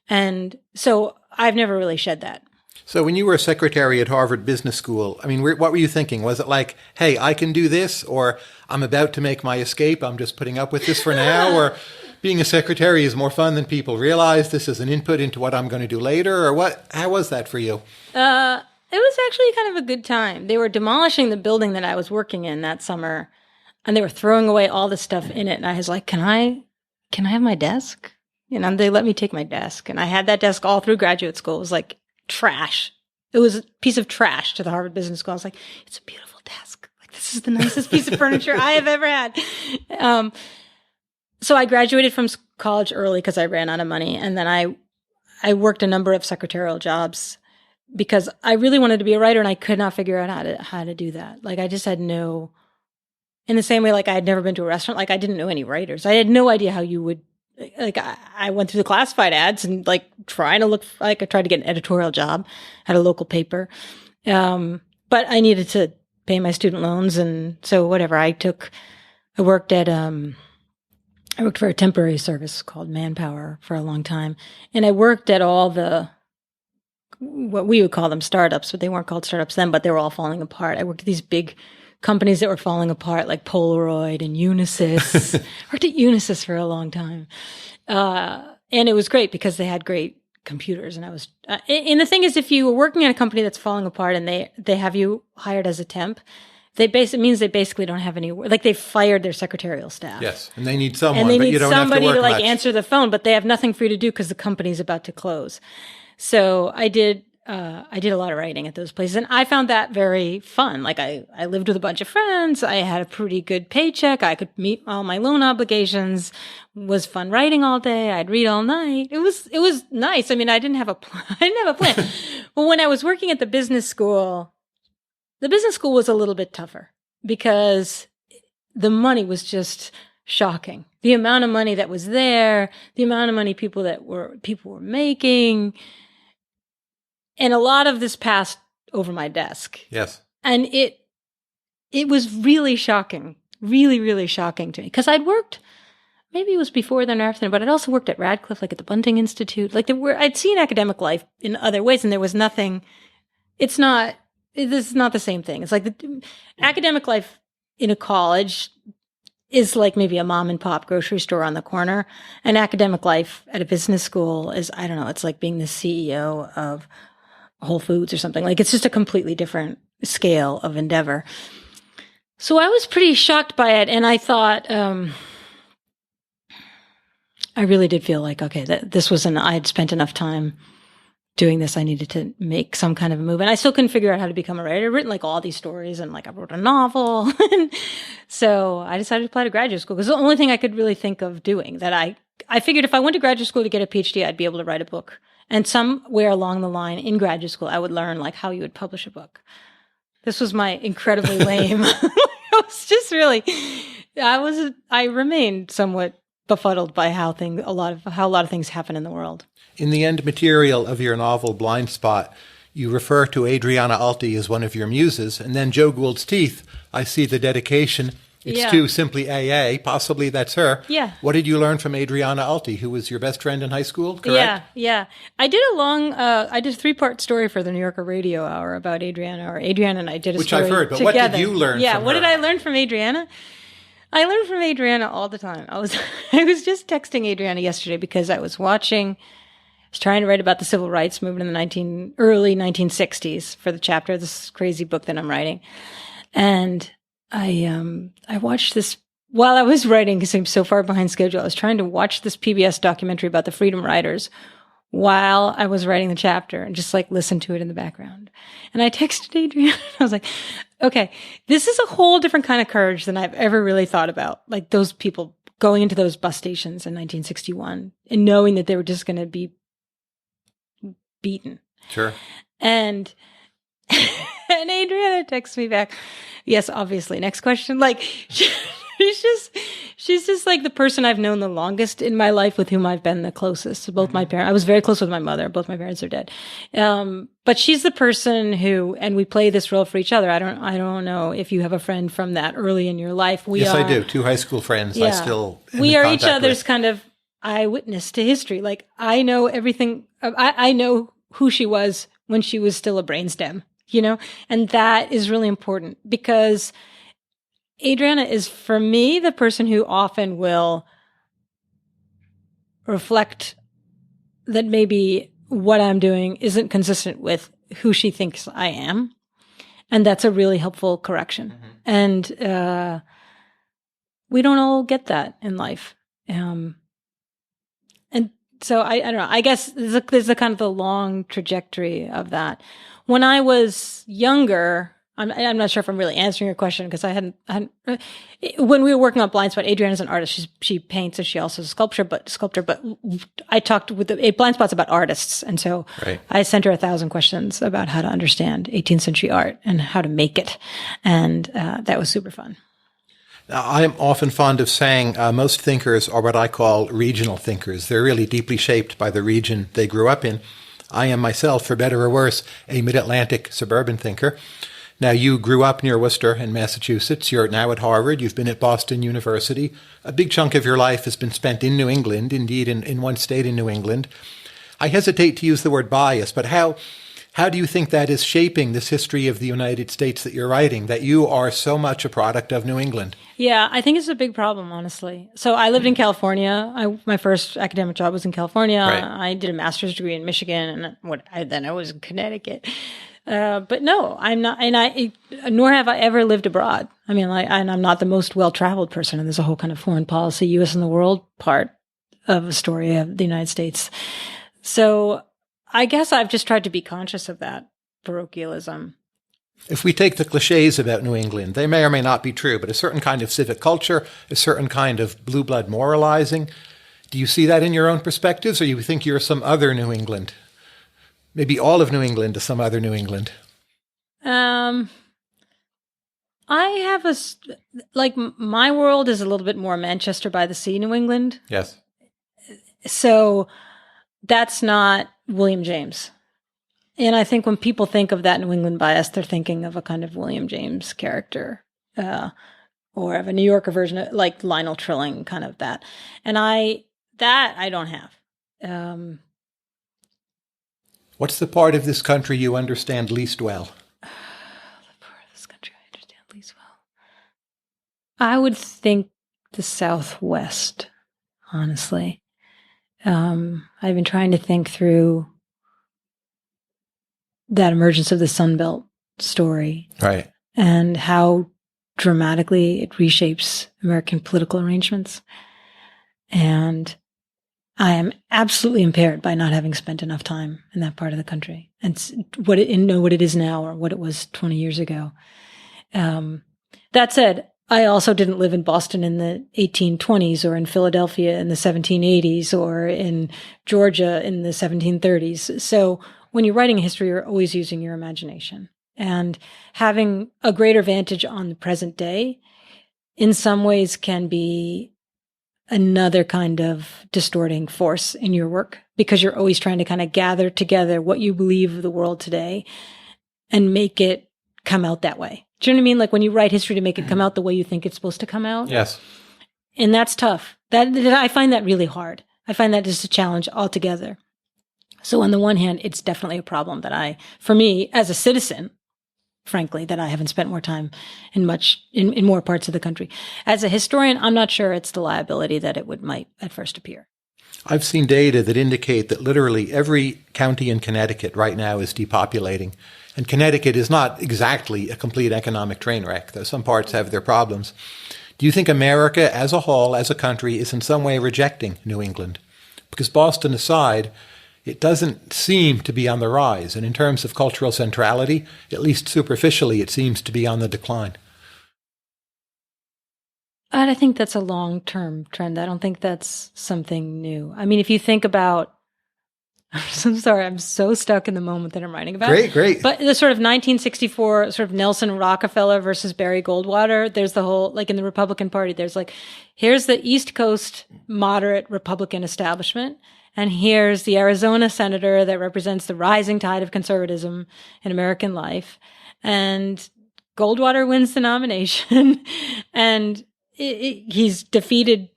And so I've never really shed that. So when you were a secretary at Harvard Business School, I mean, what were you thinking? Was it like, hey, I can do this, or I'm about to make my escape, I'm just putting up with this for now, or being a secretary is more fun than people realize, this is an input into what I'm going to do later, or what? How was that for you? It was actually kind of a good time. They were demolishing the building that I was working in that summer, and they were throwing away all the stuff in it. And I was like, can I have my desk? You know, they let me take my desk. And I had that desk all through graduate school. It was like trash. It was a piece of trash to the Harvard Business School. I was like, it's a beautiful desk. Like, this is the nicest piece of furniture I have ever had. So I graduated from college early because I ran out of money. And then I worked a number of secretarial jobs because I really wanted to be a writer, and I could not figure out how to do that. Like, I just had no In the same way, like I had never been to a restaurant, like I didn't know any writers. I had no idea how you would, like I went through the classified ads and like trying to look, like I tried to get an editorial job at a local paper. But I needed to pay my student loans. And so whatever, I worked for a temporary service called Manpower for a long time. And I worked at all what we would call them startups, but they weren't called startups then, but they were all falling apart. I worked at these big companies that were falling apart, like Polaroid and Unisys. I worked at Unisys for a long time. And it was great because they had great computers. And I was, and the thing is, if you were working at a company that's falling apart and they have you hired as a temp, it means they basically don't have any, like they fired their secretarial staff. Yes. And they need someone, and they but need you don't have to somebody work to like much. answer the phone, but they have nothing for you to do because the company's about to close. So I did a lot of writing at those places, and I found that very fun. Like I lived with a bunch of friends. I had a pretty good paycheck. I could meet all my loan obligations. It was fun writing all day. I'd read all night. It was nice. I mean, I didn't have a plan. But when I was working at the business school was a little bit tougher because the money was just shocking. The amount of money that was there, the amount of money people were making. And a lot of this passed over my desk. Yes. And it was really shocking, really, really shocking to me. Because I'd worked, maybe it was before then or after then, but I'd also worked at Radcliffe, like at the Bunting Institute. Like I'd seen academic life in other ways, and there was nothing, this is not the same thing. It's like the academic life in a college is like maybe a mom and pop grocery store on the corner. And academic life at a business school is, I don't know, it's like being the CEO of Whole Foods or something. Like it's just a completely different scale of endeavor. So I was pretty shocked by it. And I thought, I really did feel like, okay, I had spent enough time doing this. I needed to make some kind of a move. And I still couldn't figure out how to become a writer. I'd written like all these stories and like I wrote a novel. So I decided to apply to graduate school because the only thing I could really think of doing that I figured if I went to graduate school to get a PhD, I'd be able to write a book. And somewhere along the line in graduate school, I would learn like how you would publish a book. This was my incredibly lame. I was just really, I remained somewhat befuddled by how a lot of things happen in the world. In the end material of your novel Blind Spot, you refer to Adriana Alti as one of your muses, and then Joe Gould's Teeth, I see the dedication. It's to simply AA. Possibly that's her. Yeah. What did you learn from Adriana Alti, who was your best friend in high school, correct? Yeah. I did I did a 3-part story for the New Yorker Radio Hour about Adriana, or Adriana and I did a story Which I've heard, but together. what did you learn from her? What did I learn from Adriana? I learned from Adriana all the time. I was just texting Adriana yesterday because I was trying to write about the civil rights movement in the early 1960s for the chapter of this crazy book that I'm writing. And I watched this while I was writing because I'm so far behind schedule. I was trying to watch this PBS documentary about the Freedom Riders while I was writing the chapter and just like listen to it in the background. And I texted Adriana. I was like, okay, this is a whole different kind of courage than I've ever really thought about. Like those people going into those bus stations in 1961 and knowing that they were just going to be beaten. Sure. And Adriana texts me back. Yes, obviously. Next question. Like she's just like the person I've known the longest in my life, with whom I've been the closest to both my parents. I was very close with my mother. Both my parents are dead. But she's the person who, and we play this role for each other. I don't know if you have a friend from that early in your life. Yes, I do. 2 high school friends. Yeah. I still we are each other's kind of eyewitness to history. Like I know everything. I know who she was when she was still a brainstem, and that is really important because Adriana is, for me, the person who often will reflect that maybe what I'm doing isn't consistent with who she thinks I am. And that's a really helpful correction. Mm-hmm. And we don't all get that in life. And so I don't know, I guess there's a kind of the long trajectory of that. When I was younger, I'm not sure if I'm really answering your question because I hadn't. When we were working on Blind Spot, Adriana's an artist. She paints and she also is a sculptor. But I talked with Blind Spot's about artists, and so I sent her 1,000 questions about how to understand 18th century art and how to make it, and that was super fun. Now, I'm often fond of saying most thinkers are what I call regional thinkers. They're really deeply shaped by the region they grew up in. I am myself, for better or worse, a mid-Atlantic suburban thinker. Now, you grew up near Worcester in Massachusetts. You're now at Harvard. You've been at Boston University. A big chunk of your life has been spent in New England, indeed in one state in New England. I hesitate to use the word bias, but how do you think that is shaping this history of the United States that you're writing, that you are so much a product of New England? Yeah, I think it's a big problem, honestly. So I lived in California. My first academic job was in California. Right. I did a master's degree in Michigan, and then I was in Connecticut. But no, I'm not, nor have I ever lived abroad. I mean, and I'm not the most well-traveled person, and there's a whole kind of foreign policy, U.S. and the world part of the story of the United States. So I guess I've just tried to be conscious of that parochialism. If we take the cliches about New England, they may or may not be true, but a certain kind of civic culture, a certain kind of blue blood moralizing, do you see that in your own perspectives, or you think you're some other New England? Maybe all of New England is some other New England. I have my world is a little bit more Manchester by the Sea, New England. Yes. So that's not William James. And I think when people think of that New England bias, they're thinking of a kind of William James character, or of a New Yorker version, of, like Lionel Trilling, kind of that. And I don't have. What's the part of this country you understand least well? The part of this country I understand least well. I would think the Southwest, honestly. I've been trying to think through that emergence of the Sun Belt story. Right. And how dramatically it reshapes American political arrangements. And I am absolutely impaired by not having spent enough time in that part of the country and know what it is now or what it was 20 years ago. That said, I also didn't live in Boston in the 1820s or in Philadelphia in the 1780s or in Georgia in the 1730s. So when you're writing history, you're always using your imagination, and having a greater vantage on the present day in some ways can be another kind of distorting force in your work, because you're always trying to kind of gather together what you believe of the world today and make it come out that way. Do you know what I mean? Like when you write history, to make it come out the way you think it's supposed to come out. Yes. And that's tough. I find that really hard. I find that just a challenge altogether. So on the one hand, it's definitely a problem that for me as a citizen, frankly, that I haven't spent more time in more parts of the country. As a historian, I'm not sure it's the liability that it might at first appear. I've seen data that indicate that literally every county in Connecticut right now is depopulating. And Connecticut is not exactly a complete economic train wreck, though some parts have their problems. Do you think America as a whole, as a country, is in some way rejecting New England? Because Boston aside, it doesn't seem to be on the rise. And in terms of cultural centrality, at least superficially, it seems to be on the decline. And I think that's a long-term trend. I don't think that's something new. I mean, if you think about, I'm sorry, I'm so stuck in the moment that I'm writing about. Great. But the sort of 1964 sort of Nelson Rockefeller versus Barry Goldwater, there's the whole, like in the Republican Party, there's like, here's the East Coast moderate Republican establishment, and here's the Arizona senator that represents the rising tide of conservatism in American life. And Goldwater wins the nomination, and he's defeated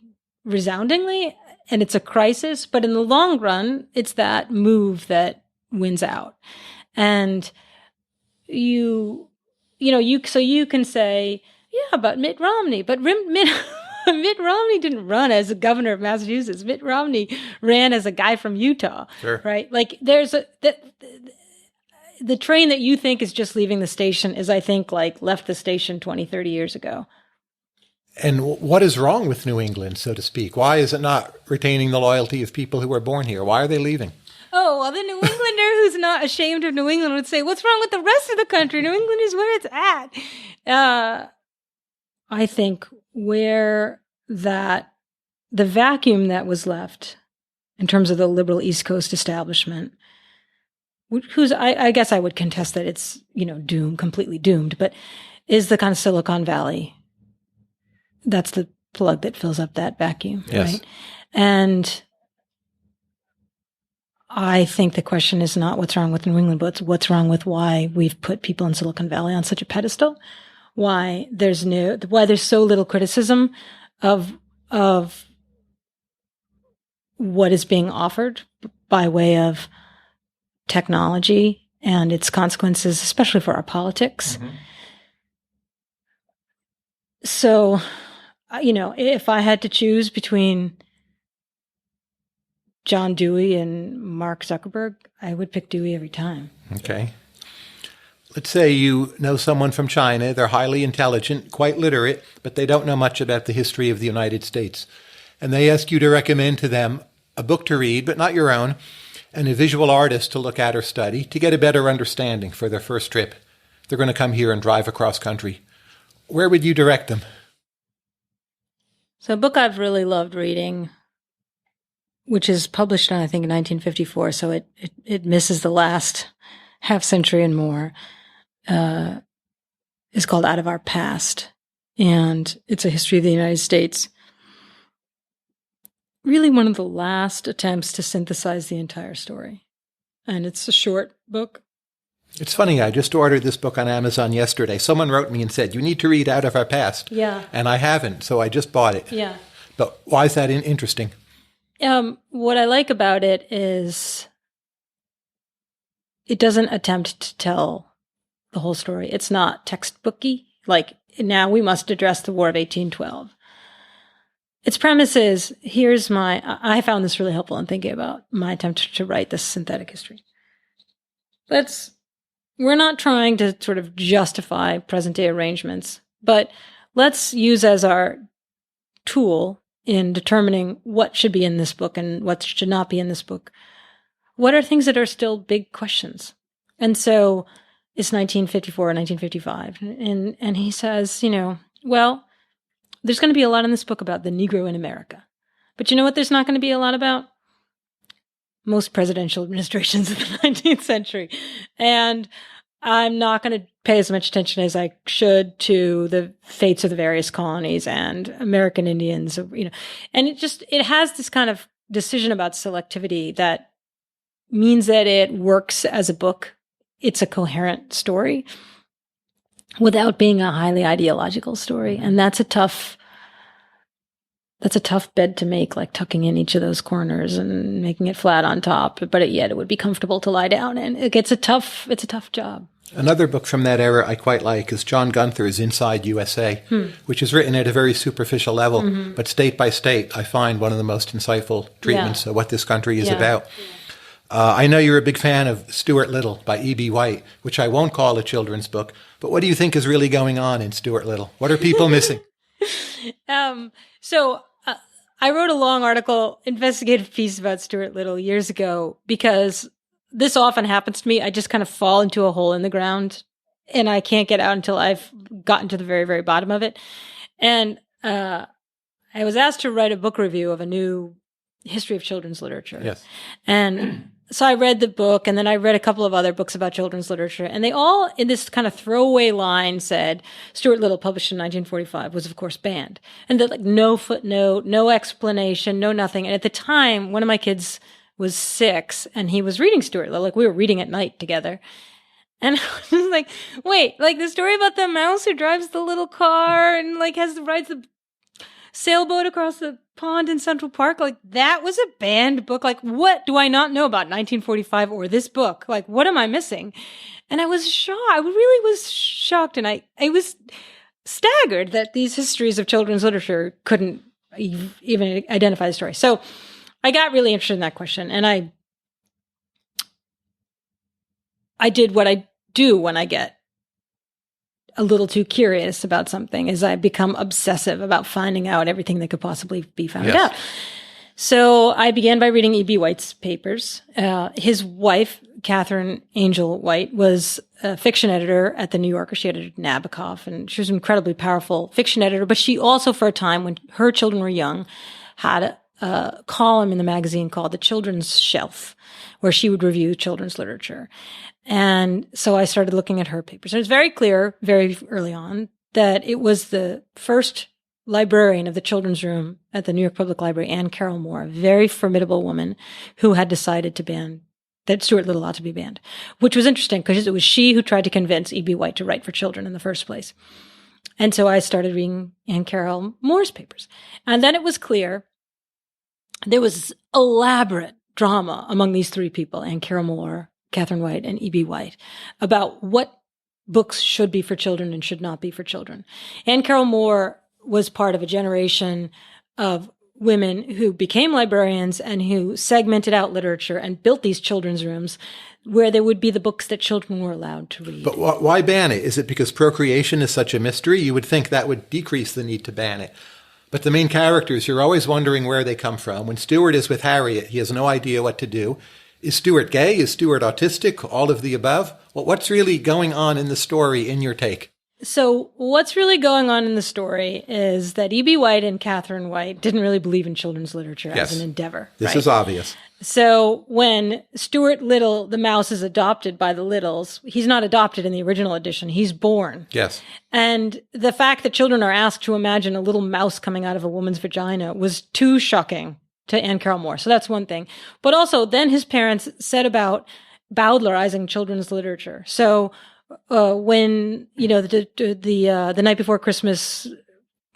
resoundingly, and it's a crisis. But in the long run, it's that move that wins out. And you can say, yeah, but Mitt Romney, but Mitt Romney didn't run as a governor of Massachusetts. Mitt Romney ran as a guy from Utah, sure. Right? Like there's the train that you think is just leaving the station is, I think, like left the station 20, 30 years ago. And what is wrong with New England, so to speak? Why is it not retaining the loyalty of people who were born here? Why are they leaving? Oh, well, the New Englander who's not ashamed of New England would say, what's wrong with the rest of the country? New England is where it's at. I think where the vacuum that was left in terms of the liberal East Coast establishment, I guess I would contest that it's, completely doomed, but is the kind of Silicon Valley that's the plug that fills up that vacuum, Yes. right? And I think the question is not what's wrong with New England, but what's wrong with why we've put people in Silicon Valley on such a pedestal, why there's so little criticism of what is being offered by way of technology and its consequences, especially for our politics. Mm-hmm. So, if I had to choose between John Dewey and Mark Zuckerberg, I would pick Dewey every time. Okay. Let's say you know someone from China. They're highly intelligent, quite literate, but they don't know much about the history of the United States. And they ask you to recommend to them a book to read, but not your own, and a visual artist to look at or study to get a better understanding for their first trip. They're going to come here and drive across country. Where would you direct them? So a book I've really loved reading, which is published in, I think, 1954, so it misses the last half century and more, is called Out of Our Past. And it's a history of the United States. Really one of the last attempts to synthesize the entire story. And it's a short book. It's funny, I just ordered this book on Amazon yesterday. Someone wrote me and said, you need to read Out of Our Past. Yeah. And I haven't, so I just bought it. Yeah. But why is that interesting? What I like about it is it doesn't attempt to tell the whole story. It's not textbooky. Like, now we must address the War of 1812. Its premise is, I found this really helpful in thinking about my attempt to write this synthetic history. We're not trying to sort of justify present day arrangements, but let's use as our tool in determining what should be in this book and what should not be in this book. What are things that are still big questions? And so it's 1954 or 1955. And he says, well, there's going to be a lot in this book about the Negro in America. But you know what there's not going to be a lot about? Most presidential administrations of the 19th century. And I'm not going to pay as much attention as I should to the fates of the various colonies and American Indians, and it has this kind of decision about selectivity that means that it works as a book. It's a coherent story without being a highly ideological story. And that's a tough bed to make, like tucking in each of those corners and making it flat on top, but yet it would be comfortable to lie down in. It's a tough job. Another book from that era I quite like is John Gunther's Inside USA, which is written at a very superficial level, but state by state, I find one of the most insightful treatments of what this country is about. I know you're a big fan of Stuart Little by E.B. White, which I won't call a children's book, but what do you think is really going on in Stuart Little? What are people missing? I wrote a long investigative piece about Stuart Little years ago because this often happens to me. I just kind of fall into a hole in the ground and I can't get out until I've gotten to the very, very bottom of it. And I was asked to write a book review of a new history of children's literature. Yes. And so I read the book, and then I read a couple of other books about children's literature, and they all, in this kind of throwaway line, said Stuart Little, published in 1945, was of course banned. And that, like, no footnote, no explanation, no nothing. And at the time, one of my kids was 6, and he was reading Stuart Little. Like, we were reading at night together. And I was like, wait, like the story about the mouse who drives the little car and like rides the sailboat across the pond in Central Park, like that was a banned book. Like, what do I not know about 1945 or this book? Like, what am I missing? And I was shocked. I really was shocked. And I was staggered that these histories of children's literature couldn't even identify the story. So I got really interested in that question. And I did what I do when I get a little too curious about something, is I become obsessive about finding out everything that could possibly be found out. So I began by reading E.B. White's papers. His wife, Catherine Angel White, was a fiction editor at the New Yorker. She edited Nabokov, and she was an incredibly powerful fiction editor. But she also, for a time when her children were young, had a column in the magazine called The Children's Shelf, where she would review children's literature. And so I started looking at her papers. And it was very clear very early on that it was the first librarian of the children's room at the New York Public Library, Anne Carroll Moore, a very formidable woman who had decided that Stuart Little ought to be banned, which was interesting because it was she who tried to convince E.B. White to write for children in the first place. And so I started reading Anne Carroll Moore's papers. And then it was clear there was elaborate drama among these three people, Anne Carroll Moore, Catherine White, and E.B. White, about what books should be for children and should not be for children. Anne Carroll Moore was part of a generation of women who became librarians and who segmented out literature and built these children's rooms where there would be the books that children were allowed to read. But why ban it? Is it because procreation is such a mystery? You would think that would decrease the need to ban it. But the main characters, you're always wondering where they come from. When Stuart is with Harriet, he has no idea what to do. Is Stuart gay? Is Stuart autistic? All of the above? Well, what's really going on in the story in your take? So what's really going on in the story is that E.B. White and Catherine White didn't really believe in children's literature as an endeavor. This is obvious. So when Stuart Little, the mouse, is adopted by the Littles, he's not adopted in the original edition. He's born. Yes. And the fact that children are asked to imagine a little mouse coming out of a woman's vagina was too shocking to Anne Carroll Moore. So that's one thing. But also then his parents set about Bowdlerizing children's literature. So when, the night before Christmas,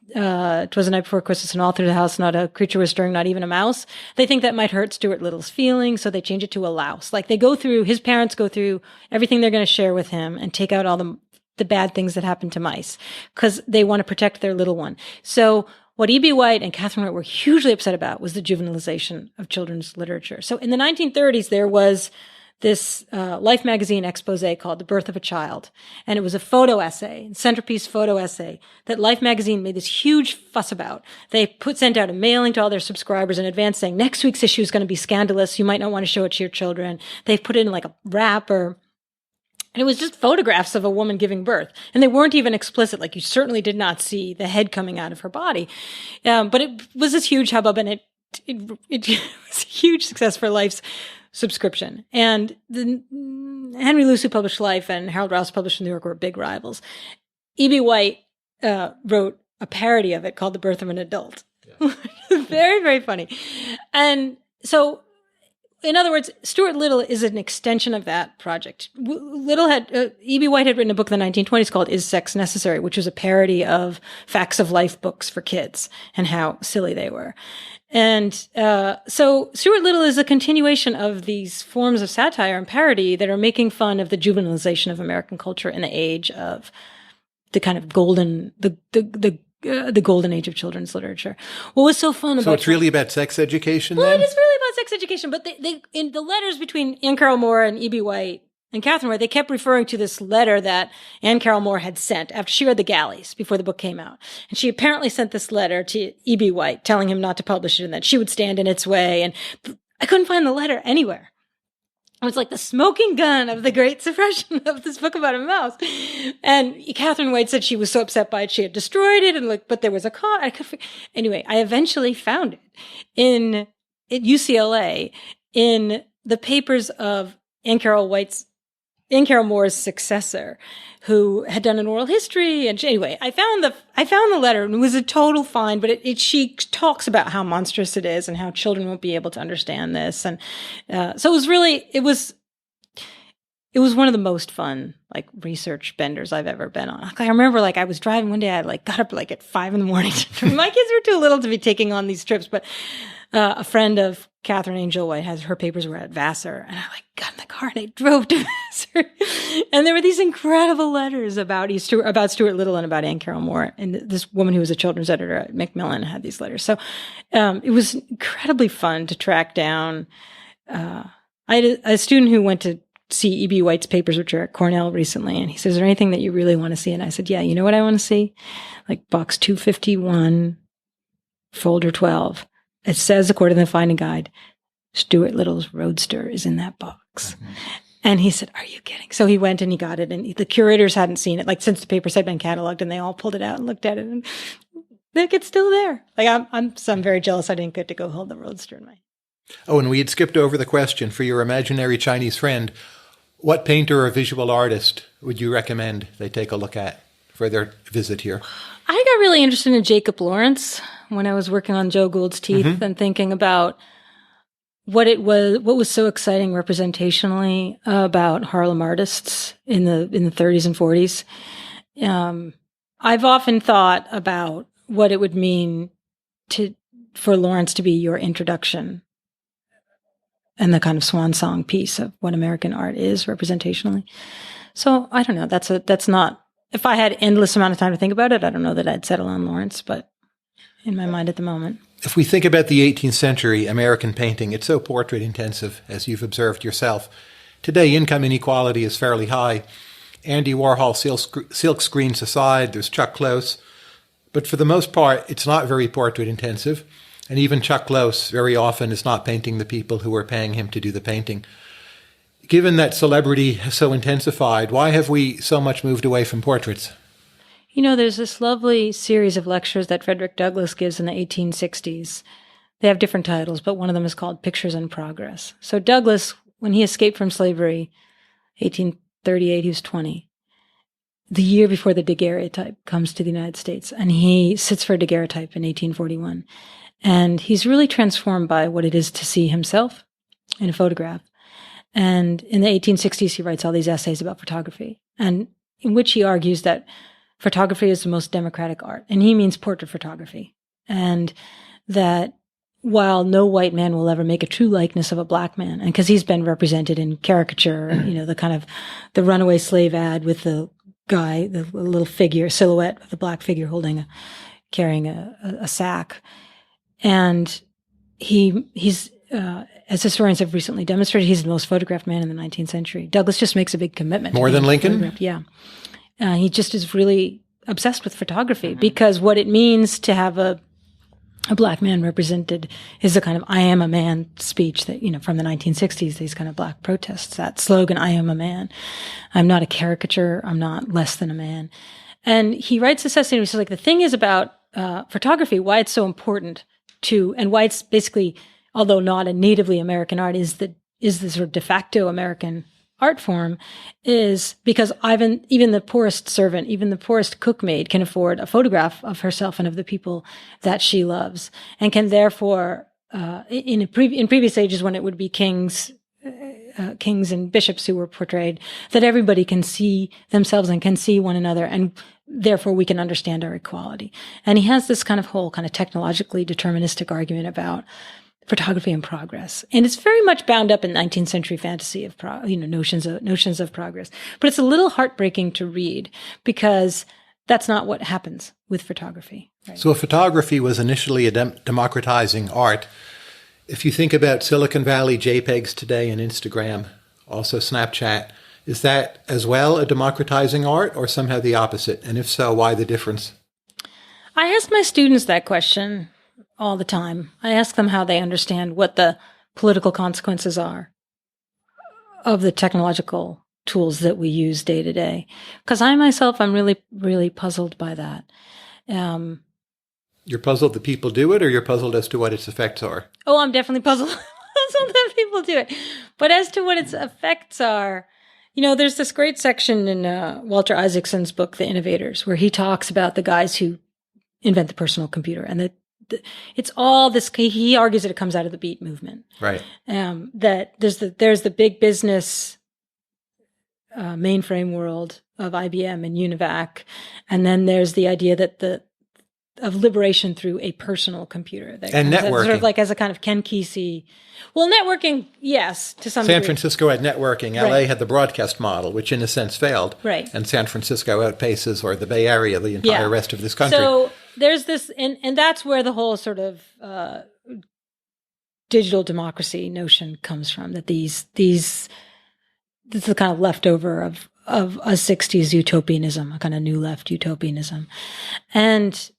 it was the night before Christmas and all through the house, not a creature was stirring, not even a mouse. They think that might hurt Stuart Little's feelings, so they change it to a louse. Like his parents go through everything they're going to share with him and take out all the bad things that happen to mice because they want to protect their little one. So what E.B. White and Catherine White were hugely upset about was the juvenilization of children's literature. So in the 1930s, there was this Life magazine expose called The Birth of a Child. And it was a photo essay, centerpiece photo essay, that Life magazine made this huge fuss about. They sent out a mailing to all their subscribers in advance saying, next week's issue is going to be scandalous. You might not want to show it to your children. They put it in like a wrapper. And it was just photographs of a woman giving birth. And they weren't even explicit. Like you certainly did not see the head coming out of her body. But it was this huge hubbub, and it was a huge success for Life's subscription. And Henry Luce, who published Life, and Harold Rouse published New York, were big rivals. E.B. White wrote a parody of it called The Birth of an Adult. Yeah. Very, very funny. And so, in other words, Stuart Little is an extension of that project. E.B. White had written a book in the 1920s called Is Sex Necessary?, which was a parody of Facts of Life books for kids and how silly they were. And so Stuart Little is a continuation of these forms of satire and parody that are making fun of the juvenilization of American culture in the age of the kind of golden age of children's literature. What was so fun about— So it's really about sex education then? Well, it is really about sex education, but they in the letters between Anne Carroll Moore and E.B. White and Catherine White, they kept referring to this letter that Anne Carroll Moore had sent after she read The Galleys before the book came out. And she apparently sent this letter to E.B. White telling him not to publish it and that she would stand in its way. And I couldn't find the letter anywhere. It was like the smoking gun of the Great Suppression of this book about a mouse. And Catherine White said she was so upset by it, she had destroyed it. But there was a anyway, I eventually found it at UCLA in the papers of Anne Carroll Moore's successor, who had done an oral history. And anyway, I found the letter, and it was a total find, but she talks about how monstrous it is and how children won't be able to understand this. And, so it was one of the most fun, like, research benders I've ever been on. I remember, I was driving one day, I got up at 5 a.m. My kids were too little to be taking on these trips, but a friend of Catherine Angel White her papers were at Vassar, and I got in the car and I drove to Vassar, and there were these incredible letters about Stuart Little and about Anne Carroll Moore, and this woman who was a children's editor at Macmillan had these letters. So it was incredibly fun to track down. I had a student who went to see E.B. White's papers, which are at Cornell recently, and he says, "Is there anything that you really want to see?" And I said, "Yeah, you know what I want to see? Box 251, folder 12. It says, according to the Finding Guide, Stuart Little's Roadster is in that box." Mm-hmm. And he said, "Are you kidding?" So he went and he got it, and the curators hadn't seen it, since the papers had been cataloged, and they all pulled it out and looked at it, and it's still there. I'm very jealous I didn't get to go hold the Roadster in my hand. Oh, and we had skipped over the question for your imaginary Chinese friend. What painter or visual artist would you recommend they take a look at for their visit here? I got really interested in Jacob Lawrence when I was working on Joe Gould's Teeth and thinking about what was so exciting representationally about Harlem artists in the 30s and 40s. I've often thought about what it would mean for Lawrence to be your introduction and the kind of swan song piece of what American art is representationally. So I don't know. That's not. If I had endless amount of time to think about it, I don't know that I'd settle on Lawrence, but in my mind at the moment. If we think about the 18th century American painting, it's so portrait intensive, as you've observed yourself. Today, income inequality is fairly high. Andy Warhol silk screens aside, there's Chuck Close. But for the most part, it's not very portrait intensive. And even Chuck Close very often is not painting the people who are paying him to do the painting. Given that celebrity has so intensified, why have we so much moved away from portraits? You know, there's this lovely series of lectures that Frederick Douglass gives in the 1860s. They have different titles, but one of them is called Pictures in Progress. So Douglass, when he escaped from slavery, 1838, he was 20. The year before the daguerreotype comes to the United States, and he sits for a daguerreotype in 1841. And he's really transformed by what it is to see himself in a photograph. And in the 1860s, he writes all these essays about photography, and in which he argues that photography is the most democratic art. And he means portrait photography. And that while no white man will ever make a true likeness of a black man, and because he's been represented in caricature, you know, the kind of the runaway slave ad with the guy, the little figure, silhouette of the black figure carrying a sack. And he's as historians have recently demonstrated, he's the most photographed man in the 19th century. Douglass just makes a big commitment. More than Lincoln? Yeah. He just is really obsessed with photography because what it means to have a black man represented is a kind of I am a man speech that, you know, from the 1960s, these kind of black protests, that slogan, I am a man. I'm not a caricature. I'm not less than a man. And he writes this essay and he says, like, the thing is about photography, why it's so important and why it's basically, although not a natively American art, is the sort of de facto American art form, is because even the poorest servant, even the poorest cookmaid can afford a photograph of herself and of the people that she loves, and can therefore, in previous ages when it would be kings and bishops who were portrayed, that everybody can see themselves and can see one another, and therefore we can understand our equality. And he has this kind of whole kind of technologically deterministic argument about photography in progress. And it's very much bound up in 19th century fantasy of, notions of progress. But it's a little heartbreaking to read because that's not what happens with photography. Right? So if photography was initially a democratizing art, if you think about Silicon Valley JPEGs today and Instagram, also Snapchat, is that as well a democratizing art or somehow the opposite? And if so, why the difference? I ask my students that question all the time. I ask them how they understand what the political consequences are of the technological tools that we use day to day. Because I'm really, really puzzled by that. You're puzzled that people do it, or you're puzzled as to what its effects are? Oh, I'm definitely puzzled that people do it. But as to what its effects are, you know, there's this great section in Walter Isaacson's book, The Innovators, where he talks about the guys who invent the personal computer, and it's all this. He argues that it comes out of the Beat movement, right? That there's the big business mainframe world of IBM and Univac, and then there's the idea that of liberation through a personal computer and networking, sort of like as a kind of Ken Kesey. Well, networking, yes, to some degree. San Francisco had networking. LA had the broadcast model, which in a sense failed. Right. And San Francisco outpaces, or the Bay Area, the entire rest of this country. So there's this, and that's where the whole sort of digital democracy notion comes from, that this is the kind of leftover of a 60s utopianism, a kind of new left utopianism. And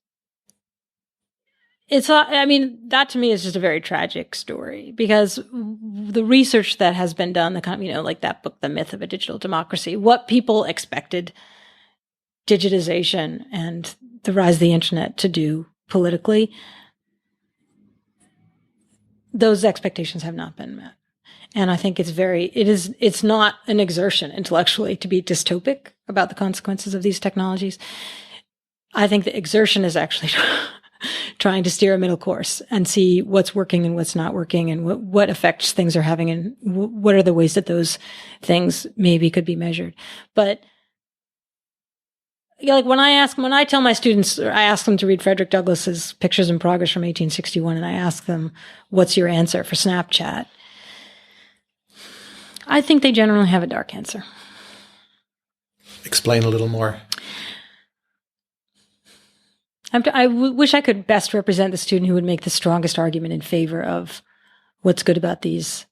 that to me is just a very tragic story, because the research that has been done, the kind of, like that book, The Myth of a Digital Democracy, what people expected digitization and the rise of the internet to do politically, those expectations have not been met. And I think it's not an exertion intellectually to be dystopic about the consequences of these technologies. I think the exertion is actually trying to steer a middle course and see what's working and what's not working, and what effects things are having, and what are the ways that those things maybe could be measured. But like when I tell my students, or I ask them to read Frederick Douglass's Pictures in Progress from 1861, and I ask them, what's your answer for Snapchat? I think they generally have a dark answer. Explain a little more. I wish I could best represent the student who would make the strongest argument in favor of what's good about these.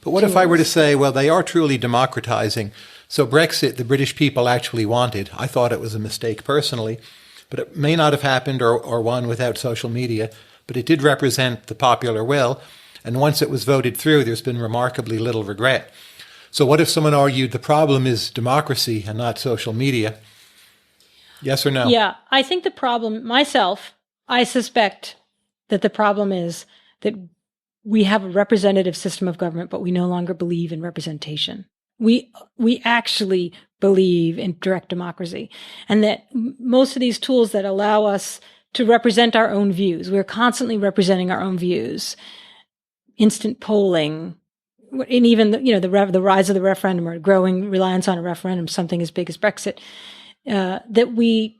But what if I were to say, well, they are truly democratizing. So Brexit, the British people actually wanted. I thought it was a mistake personally, but it may not have happened or won without social media, but it did represent the popular will. And once it was voted through, there's been remarkably little regret. So what if someone argued the problem is democracy and not social media? Yes or no? Yeah, I think the problem, I suspect that the problem is that we have a representative system of government, but we no longer believe in representation. We actually believe in direct democracy, and that most of these tools that allow us to represent our own views, we're constantly representing our own views. Instant polling, and even the rise of the referendum, or growing reliance on a referendum, something as big as Brexit. That we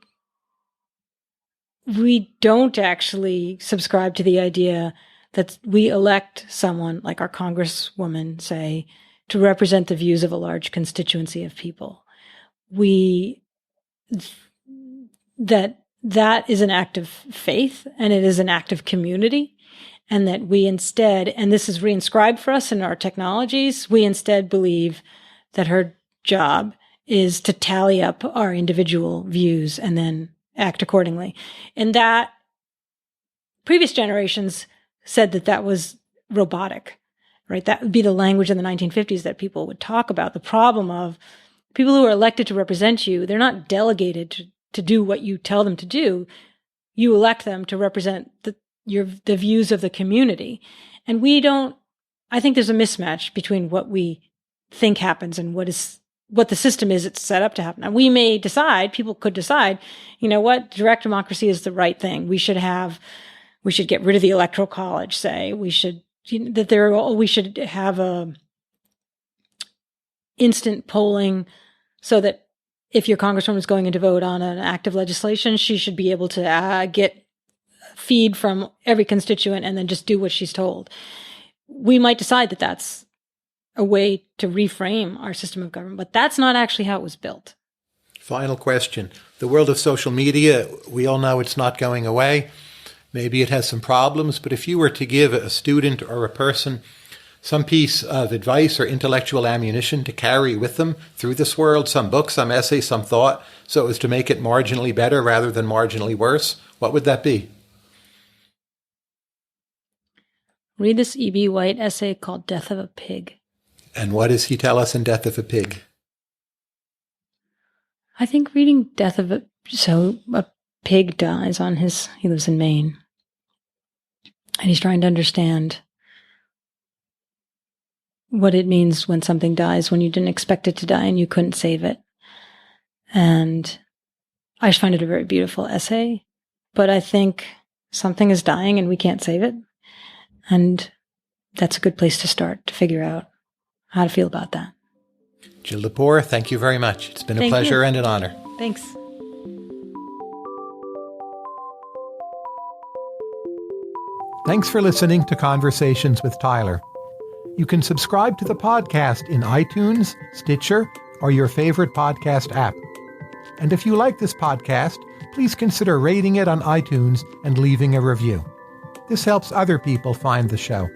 don't actually subscribe to the idea that we elect someone like our congresswoman, say, to represent the views of a large constituency of people. That is an act of faith, and it is an act of community, and that we instead, and this is reinscribed for us in our technologies, we instead believe that her job is to tally up our individual views and then act accordingly. And that previous generations said that was robotic, right? That would be the language in the 1950s that people would talk about. The problem of people who are elected to represent you, they're not delegated to do what you tell them to do. You elect them to represent the views of the community. And I think there's a mismatch between what we think happens and what the system is it's set up to happen. And people could decide, you know what, direct democracy is the right thing. We should get rid of the electoral college, say. We should have a instant polling, so that if your congresswoman is going in to vote on an act of legislation, she should be able to get feed from every constituent and then just do what she's told. We might decide that that's a way to reframe our system of government, but that's not actually how it was built. Final question. The world of social media, we all know it's not going away. Maybe it has some problems, but if you were to give a student or a person some piece of advice or intellectual ammunition to carry with them through this world, some book, some essay, some thought, so as to make it marginally better rather than marginally worse, what would that be? Read this E.B. White essay called Death of a Pig. And what does he tell us in Death of a Pig? I think reading a pig dies he lives in Maine. And he's trying to understand what it means when something dies, when you didn't expect it to die and you couldn't save it. And I just find it a very beautiful essay, but I think something is dying and we can't save it. And that's a good place to start to figure out how to feel about that. Jill Lepore, thank you very much. It's been a pleasure and an honor. Thanks. Thanks for listening to Conversations with Tyler. You can subscribe to the podcast in iTunes, Stitcher, or your favorite podcast app. And if you like this podcast, please consider rating it on iTunes and leaving a review. This helps other people find the show.